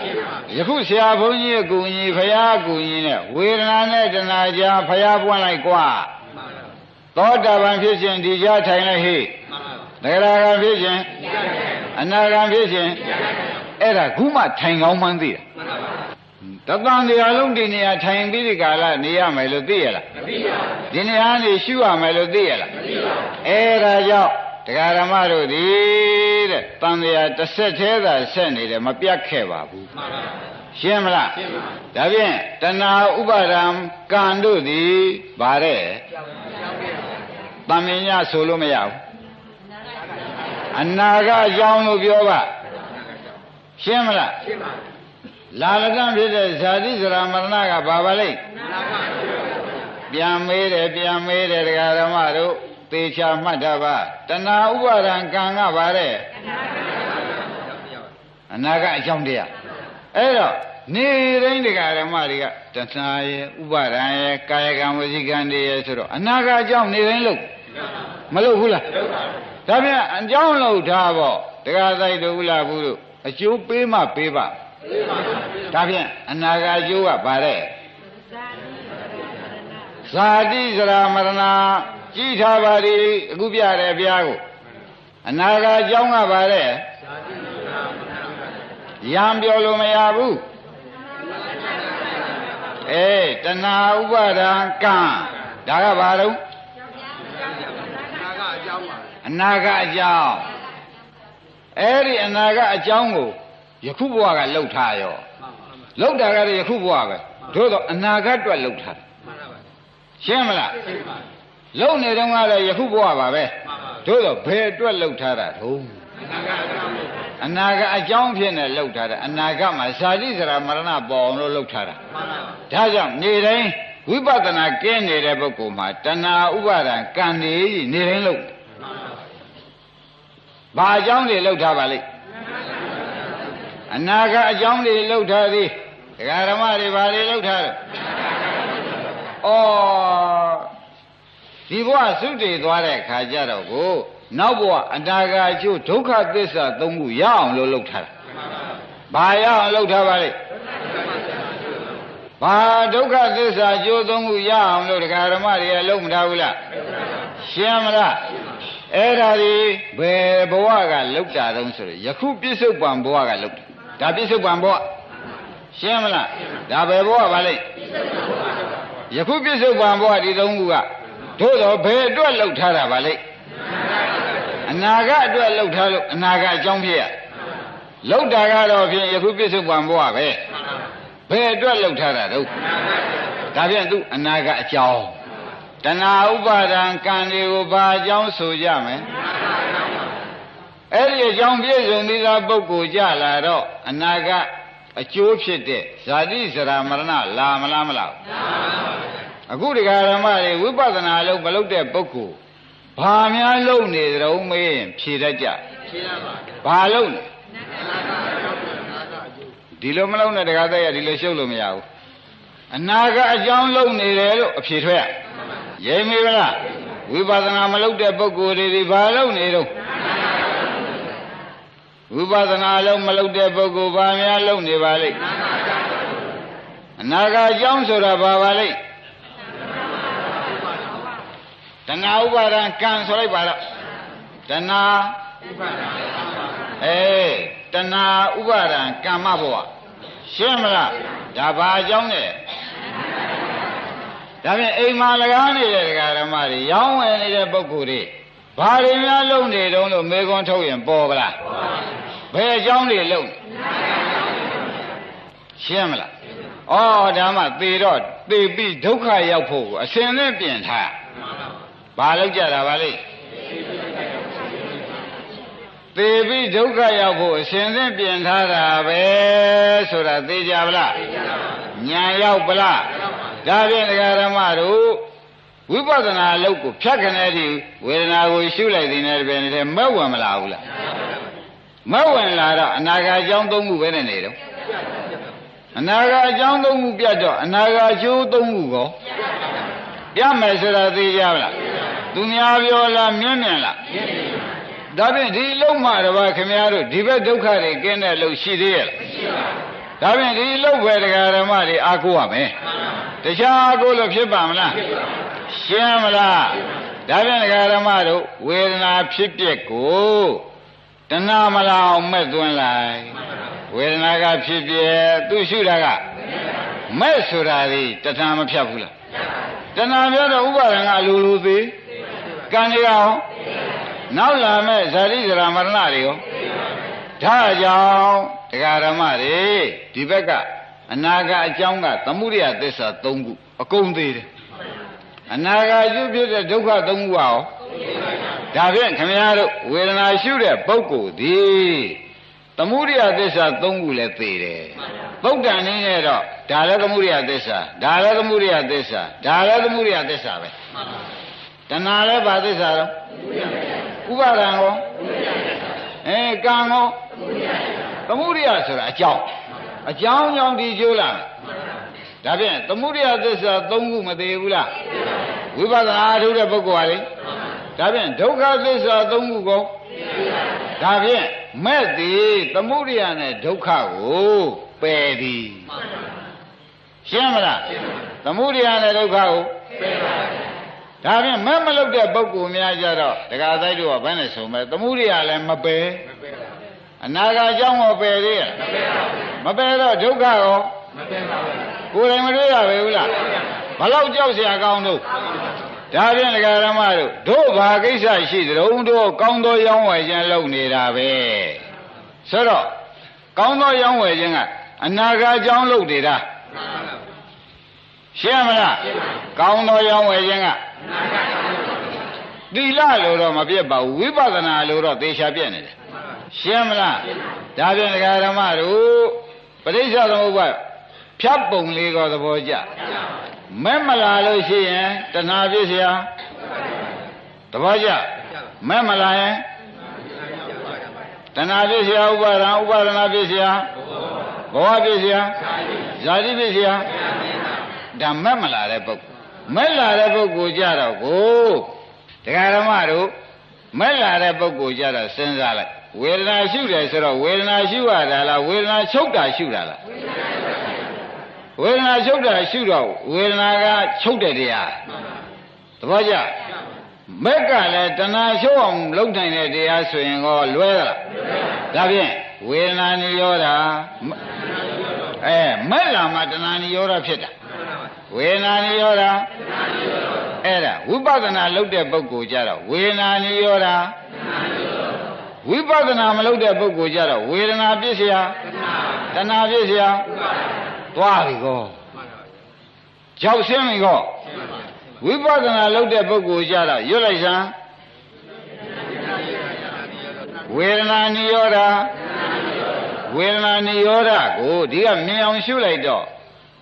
ယခုဆရာဘုန်းကြီးအကူကြီးဖရာအကူကြီးနဲ့ဝေဒနာနဲ့တဏှာကြားဖရာပွင့်လိုက်ကွာသောတာပန်ဖြစ်ခြင်းဒီကြားထိုင်လိုက်ဟိသဂရဂံဖြစ်ခြင်းအနာဂံဖြစ်ခြင်းအဲ့ဒါခုမှထိုင်ကောင်းမှန်းသိတာတသံတရားလုံးဒီနေရာထိုင်ပြီးဒီကာလနေရမယ်လို့သိရလားမသိပါဘူးဒီနေရာနေရှုရမယ်လို့သိရလားမသိပါဘူးအဲ့ဒါကြောင့်တရားဓမ္မတို့သည်တဲ့တန်တရားတစ်ဆက်သေးသာဆက်နေတယ်မပြတ်ခဲ့ပါဘူးမှန်ပါရှင်းမလားရှင်းပါဒါဖြင့်တဏှာဥပါဒံကံတို့သည်ဗါတဲ့တမင်ညဆိုလို့မရဘူးအနာဂတ်အကြောင်းလို့ပြောပါရှင်းမလားရှင်းပါလာလကံဖြစ်တဲ့ဇာတိဇရာမရဏကဘာပါလိမ့်အနာဂတ် ပြန်မေးတယ်တရားဓမ္မတို့သေချာမှတ်တာပါတဏှာဥပါဒံကံကပါတဲ့အနာကအကြောင်းတရားအဲ့တော့နေတိုင်းတရားဓမ္မတွေကတဏှာရဲ့ဥပါဒံရဲ့ကာယကံဝစီကံတွေရဲ့ဆိုတော့အနာကအကြောင်းနေတိုင်းလို့မလို့ဘူးလားဒါပြန်အကြောင်းလို့ထားပေါ့တရားဆိုင်တို့ဥလာဘူးတို့အကျိုးပေးမှပေးပါဒါပြန်အနာကအကျိုးကပါတဲ့ဇာတိဇရာမရဏကြည်ထားပါသည်အခုပြတယ်ဘုရားကိုအနာကအကြောင်းကပါတဲ့ရံပြောလို့မရဘူးတဏှာဥပါဒံကံဒါကဘာလို့အနာကအကြောင်းအဲ့ဒီအနာကအကြောင်းကိုယခုဘဝကလှုပ်ထားရောလှုပ်တာကလည်းယခုဘဝပဲတို့တော့အနာဂတ်အတွက်လှုပ်ထားရှင်းမလားလှုပ်နေတော့ကတော့ယခုဘဝပါပဲတို့တော့ဘယ်အတွက်လှုပ်ထားတာတုံးအနာဂတ်အကြောင်းဖြစ်နေလှုပ်ထားတာအနာဂတ်မှာဇာတိဇရာမရဏပေါ်အောင်လို့လှုပ်ထားတာဒါကြောင့်နေတိုင်းဝိပဿနာကျင်းနေတဲ့ပုဂ္ဂိုလ်မှာတဏှာဥပါဒံကံနေနေတိုင်းလှုပ်ဘာအကြောင်းတွေလှုပ်ထားပါလိမ့်အနာဂတ်အကြောင်းတွေလှုပ်ထားသည်ဒကာဓမ္မတွေဘာတွေလှုပ်ထားတော့ဒီဘဝသုတေသွားတဲ့ခါကျတော့ကိုနောက်ဘဝအနာဂတ်အကျိုးဒုက္ခသစ္စာသုံးခုရအောင်လို့လှုပ်ထားတာဘာရအောင်လှုပ်ထားပါလိမ့်ဘာဒုက္ခသစ္စာအကျိုးသုံးခုရအောင်လို့ဒကာဓမ္မတွေကလှုပ်မထားဘူးလားရှင်းမလားအဲ့ဒါဒီဘယ်ဘဝကလှုပ်တာတုံးဆိုတော့ယခုပြစ္ဆုတ်ပံဘဝကလှုပ်တာဒါပြစ္ဆုတ်ပံဘဝရှင်းမလားဒါဘယ်ဘဝပါလိမ့်ယခုပြစ္ဆုတ်ပံဘဝဒီသုံးခုကတို့တော့ဘယ်အတွက်လှုပ်ထားတာပါလိမ့်အနာဂတ်အတွက်လှုပ်ထားလို့အနာဂတ်အကြောင်းဖြစ်ရလှုပ်တာကတော့ဖြင့်ယခုပြစ္ဆုတ်ပံဘဝပဲဘယ်အတွက်လှုပ်ထားတာတော့ဒါဖြင့်သူအနာဂတ်အကြောင်းတဏှာဥပါဒံကံတွေကိုဘာအကြောင်းဆိုကြမလဲအဲ့ဒီအကြောင်းပြည့်စုံသီးပုဂ္ဂိုလ်ကြလာတော့အနာဂတ်အကျိုးဖြစ်တဲ့ဇာတိဇရာမရဏလာမလားမလားအခုဒီဃာရမတွေဝိပဿနာလို့မလုပ်တဲ့ပုဂ္ဂိုလ်ဘာများလုပ်နေကြုံမေးရင်ဖြေတတ်ကြဘာလုပ်နေဒီလိုမလုပ်နဲ့တခါတည်းရဒီလိုရှုပ်လို့မရဘူးအနာဂတ်အကြောင်းလုပ်နေတယ်လို့အဖြေထွက်ရရိပ်မိဗလားဝိပဿနာမလုပ်တဲ့ပုဂ္ဂိုလ်တွေဘာလုပ်နေတော့ဝိပဿနာလုံးမလုပ်တဲ့ပုဂ္ဂိုလ်ဘာများလုပ်နေပါလိမ့်အနာဂတ်အကြောင်းဆိုတာဘာပါလိမ့်တဏှာဥပါဒံကံဆိုလိုက်ပါတော့တဏှာဥပါဒံတဏှာဥပါဒံကမ္မဘဝရှင်းမလားဒါဘာအကြောင်းလဲဒါဖြင့်အိမ်မှာလကားနေတဲ့ဒကာဓမ္မတွေရောင်းဝယ်နေတဲ့ပုဂ္ဂိုလ်တွေဘာတွေများလုပ်နေတုံးလို့မေခွန်းထုတ်ရင်ပေါ်ပါလားဘယ်အကြောင်းတွေလုပ်ရှင်းမလားဩဒါမှသေတော့သေပြီးဒုက္ခရောက်ဖို့အစဉ်နဲ့ပြင်ထားဘာလုပ်ကြတာပါလိမ့်သေပြီးဒုက္ခရောက်ဖို့အစဉ်နဲ့ပြင်ထားတာပဲဆိုတာသိကြပါလားညာရောက်ပလားဒါဖြင့်ဒကာဓမ္မတို့ဝိပဿနာအလုပ်ကိုဖြတ်ခနဲ့ဒီဝေဒနာကိုရှုလိုက်တဲ့နဲ့တပည့်နဲ့မဝင်မလာဘူးလားမဝင်လာတော့အနာဂတ်အကြောင်းသုံးခုပဲနဲ့နေတော့အနာဂတ်အကြောင်းသုံးခုပြတ်တော့အနာဂတ်အကျိုးသုံးခုကိုပြမယ်ဆိုတာသိကြပါလားသူများပြောလားမြင်မြင်လားဒါဖြင့်ဒီလုံးမှတပါးခင်ဗျားတို့ဒီဘက်ဒုက္ခတွေကင်းတဲ့လို့ရှိသေးရဲ့လားဒါဖြင့်ဒီလုံးပဲတရားဓမ္မတွေအားကိုးရမယ်တခြားအားကိုးလို့ဖြစ်ပါမလားရှင်းမလားဒါဖြင့်တရားဓမ္မတို့ဝေဒနာဖြစ်ပျက်ကိုတဏှာမလာအောင်မဲ့သွင်းလိုက်ဝေဒနာကဖြစ်ပျက်သူရှုတာကမဲ့ဆိုတာဒီတဏှာမဖြတ်ဘူးလားတဏှာပြောတော့ဥပါဒံကအလိုလိုသေးကံတွေကရောနောက်လာမဲ့ဇာတိဇရာမရဏတွေရောဒါကြောင့်တရားဓမ္မတွေဒီဘက်ကအနာဂတ်အကြောင်းကသမုဒိယသစ္စာ၃ခုအကုန်သေးတယ်အနာဂတ်ကျုပ်ဖြစ်တဲ့ဒုက္ခ၃ခုရောဒါဖြင့်ခင်ဗျားတို့ဝေဒနာရှုတဲ့ပုဂ္ဂိုလ်သည်တ သမုဒိယသစ္စာ၃ခုလည်းသိတယ်သုတ်တန်နည်းနဲ့တော့ဒါလည်းသမုဒိယသစ္စာဒါလည်းသမုဒိယသစ္စာဒါလည်းသမုဒိယသစ္စာပဲတဏှာလည်းဘာသစ္စာတော့ဥပါဒံရောကံရောသမုဒိယဆိုတာအကြောင်းကြောင့်ဒီကျိုးလာဒါဖြင့်သမုဒိယသစ္စာ၃ခုမသိဘူးလားဝိပဿနာအထုတ်တဲ့ပုဂ္ဂိုလ်ဟာလေဒါဖြင့်ဒုက္ခသစ္စာ၃ခုကိုဒါဖြင့်မဲ့သည်သမုဒိယနဲ့ဒုက္ခကိုပယ်သည်ရှင်းမလားသမုဒိယနဲ့ဒုက္ခကိုပယ်ပါဒါဖြင့်မဲ့မလုပ်တဲ့ပုဂ္ဂိုလ်များကြတော့ဒကာသိုက်တို့ကဘယ်နဲ့ဆိုမဲ့သမုဒိယလည်းမပယ်အနာဂတ်အကြောင်းကိုပယ်သေးရဲ့မပယ်တော့ဒုက္ခရောမပယ်ပါဘူးကိုယ်တိုင်မတွေ့ရပဲဘူးလားဘလောက်ကြောက်เสียကောင်းတို့ဒါဖြင့်ဒကာရမတို့ဘာကိစ္စရှိသလုံးတို့ကောင်းသောရောင်းဝယ်ခြင်းလုပ်နေတာပဲဆိုတော့ကောင်းသောရောင်းဝယ်ခြင်းကအနာဂတ်အကြောင်းလုပ်နေတာရှင်းမလားကောင်းသောရောင်းဝယ်ခြင်းကသီလလို့တော့မပြတ်ပါဘူးဝိပဿနာလို့တော့သေချာပြည့်နေတယ်ရှင်းမလားဒါဖြင့်ဒကာရမတို့ပရိစ္ဆေသမုပ္ပါဖြတ်ပုံလေးကောသဘောကျမဲ့မလာလို့ရှိရင်တဏှာဖြစ်เสียသဘောကျမဲ့မလာရင်တဏှာဖြစ်เสียဥပါဒံဥပါဒနာဖြစ်เสียဘဝဖြစ်เสียဇာတိဖြစ်เสียဒါမဲ့မလာတဲ့ပုဂ္ဂိုလ်မဲ့လာတဲ့ပုဂ္ဂိုလ်ကြတော့ကိုတရားဓမ္မတို့မဲ့လာတဲ့ပုဂ္ဂိုလ်ကြတော့စဉ်းစားလိုက်ဝေဒနာရှုတယ်ဆိုတော့ဝေဒနာရှုရတာလားဝေဒနာချုပ်တာရှုတာလားဝေဒနာချုပ်တာရှုတော့ဝေဒနာကချုပ်တဲ့တရားသဘောကျမက်ကလည်းတဏှာချုပ်အောင်လုပ်နိုင်တဲ့တရားဆိုရင်ကောလွဲလားဒါဖြင့်ဝေဒနာနိရောဓမက်လာမှတဏှာနိရောဓဖြစ်တာဝေဒနာနိရောဓအဲ့ဒါဝိပဿနာလုပ်တဲ့ပုဂ္ဂိုလ်ကြတော့ဝေဒနာနိရောဓဝိပဿနာမလုပ်တဲ့ပုဂ္ဂိုလ်ကြတော့ဝေဒနာပြည့်စရာတဏှာပြည့်စရာသွားပြီကောကြောက်ရှင်းပြီကောဝိပဿနာလုပ်တဲ့ပုဂ္ဂိုလ်ကြတော့ရွတ်လိုက်စမ်းဝေဒနာနိရောဓဝေဒနာနိရောဓကိုဒီကမြင်အောင်ရှုလိုက်တော့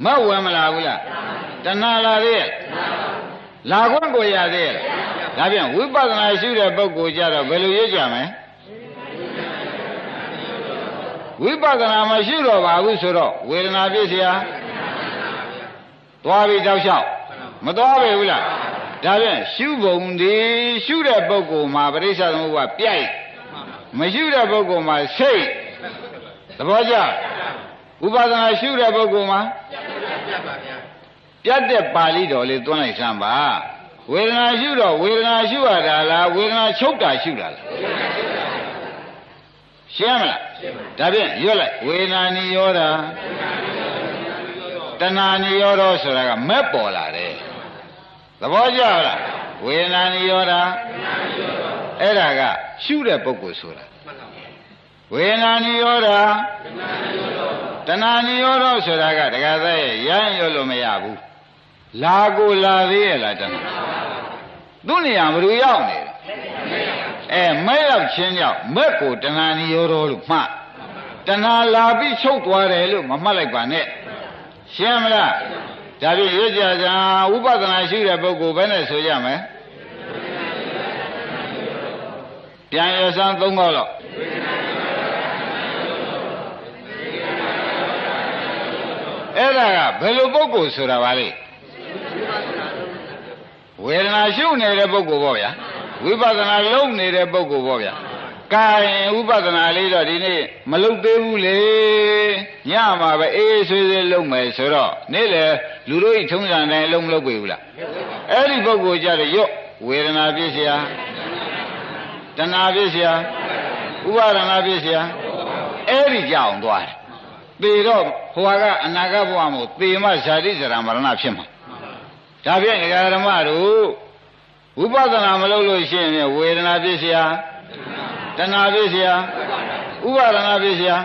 မဝင်မလာဘူးလားတဏှာလာသေးရဲ့လာခွင့်ကိုရသေးရဲ့ဒါပြန်ဝိပဿနာရှုတဲ့ပုဂ္ဂိုလ်ကြတော့ဘယ်လိုရွတ်ကြမလဲဝိပဿနာမရှိတော့ပါဘူးဆိုတော့ဝေဒနာပြည့်စရာသွားပြီးတောက်လျှောက်မသွားပဲဘူးလားဒါဖြင့်ရှုပုံဒီရှုတဲ့ပုဂ္ဂိုလ်မှာပရိစ္ဆေသမုပ္ပါပြိုက်မရှိတဲ့ပုဂ္ဂိုလ်မှာစိတ်သဘောကျဥပဒနာရှုတဲ့ပုဂ္ဂိုလ်မှာပြတ်တဲ့ပါဠိတော်လေးသွန်းလိုက်စမ်းပါဝေဒနာရှုတော့ဝေဒနာရှုရတာလားဝေဒနာချုပ်တာရှုတာလားရှင်းမလားဒါဖြင့်ရွတ်လိုက်ဝေဒနာနိရောဓတဏှာနိရောဓဆိုတာကမဲ့ပေါ်လာတယ်သဘောကျလားဝေဒနာနိရောဓအဲ့ဒါကရှုတဲ့ပုဂ္ဂိုလ်ဆိုတာဝေဒနာနိရောဓတဏှာနိရောဓဆိုတာကတခါတည်းရမ်းရွတ်လို့မရဘူးလာကိုလာသေးရဲ့လားတဏှာသူ့နေရာဘယ်လိုရောက်နေလဲမဲ့ရောက်ချင်းကြောင့်မဲ့ကိုတဏှာနိရောဓလို့မှတ်တဏှာလာပြီးချုပ်သွားတယ်လို့မမှတ်လိုက်ပါနဲ့ရှင်းမလားဒါဖြင့်ရွတ်ကြကြဝိပဿနာရှိတဲ့ပုဂ္ဂိုလ်ဘယ်နဲ့ဆိုကြမလဲပြန်ရစမ်း၃ခေါက်လောက်အဲ့ဒါကဘယ်လိုပုဂ္ဂိုလ်ဆိုတာပါလဲဝေဒနာရှုနေတဲ့ပုဂ္ဂိုလ်ပေါ့ဗျာဝိပဿနာလုပ်နေတဲ့ပုဂ္ဂိုလ်ပေါ့ဗျာကာရင်ဥပဒနာလေးတော့ဒီနေ့မလုတ်သေးဘူးလေညမှာပဲအေးဆွေးဆွေးလုပ်မယ်ဆိုတော့နေ့လေလူတို့ဤထုံးစံတိုင်းအလုံးမလုပ်ပြီဘူးလားအဲ့ဒီပုဂ္ဂိုလ်ကြတဲ့ရော့ဝေဒနာပြည့်စရာတဏှာပြည့်စရာဥပါဒနာပြည့်စရာအဲ့ဒီကြောင်သွားတယ်သေတော့ဟိုကအနာဂတ်ဘဝမှာသေမှဇာတိဇရာမရဏဖြစ်မှာဒါဖြင့်ဓမ္မတို့ဝိပဿနာမလုပ်လို့ရှိရင်ဝေဒနာပြည့်စရာတဏှာပြည့်စရာဥပါဒနာပြည့်စရာ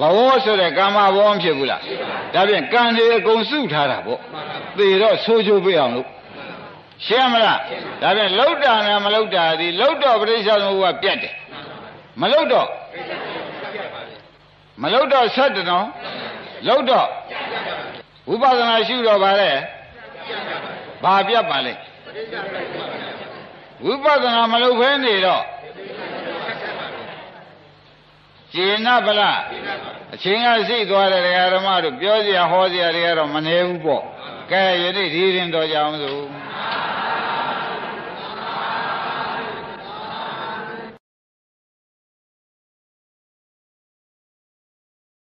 ဘဝဆိုတဲ့ကာမဘောမဖြစ်ဘူးလားဒါဖြင့်ကံတွေအကုန်စုထားတာပေါ့သေတော့ဆိုးချိုးပြအောင်လို့ရှင်းမလားဒါဖြင့်လှုပ်တာနဲ့မလှုပ်တာဒီလှုပ်တော့ပရိစ္ဆေသမုပ္ပါပြတ်တယ်မလှုပ်တော့ မလုတ်တော့ဆက်တနော်လုတ်တော့ဝိပဿနာရှုတော့ဗါလဲဘာပြတ်ပါလဲဝိပဿနာမလုတ်ဖဲနေတော့ကျင်နာဗလားအချိန်ကစိတ်သွားတယ်ဓမ္မတို့ပြောစရာဟောစရာတွေကတော့မနေဘူးပေါ့ကဲယနေ့ဒီရင်တော်ကြအောင်စို့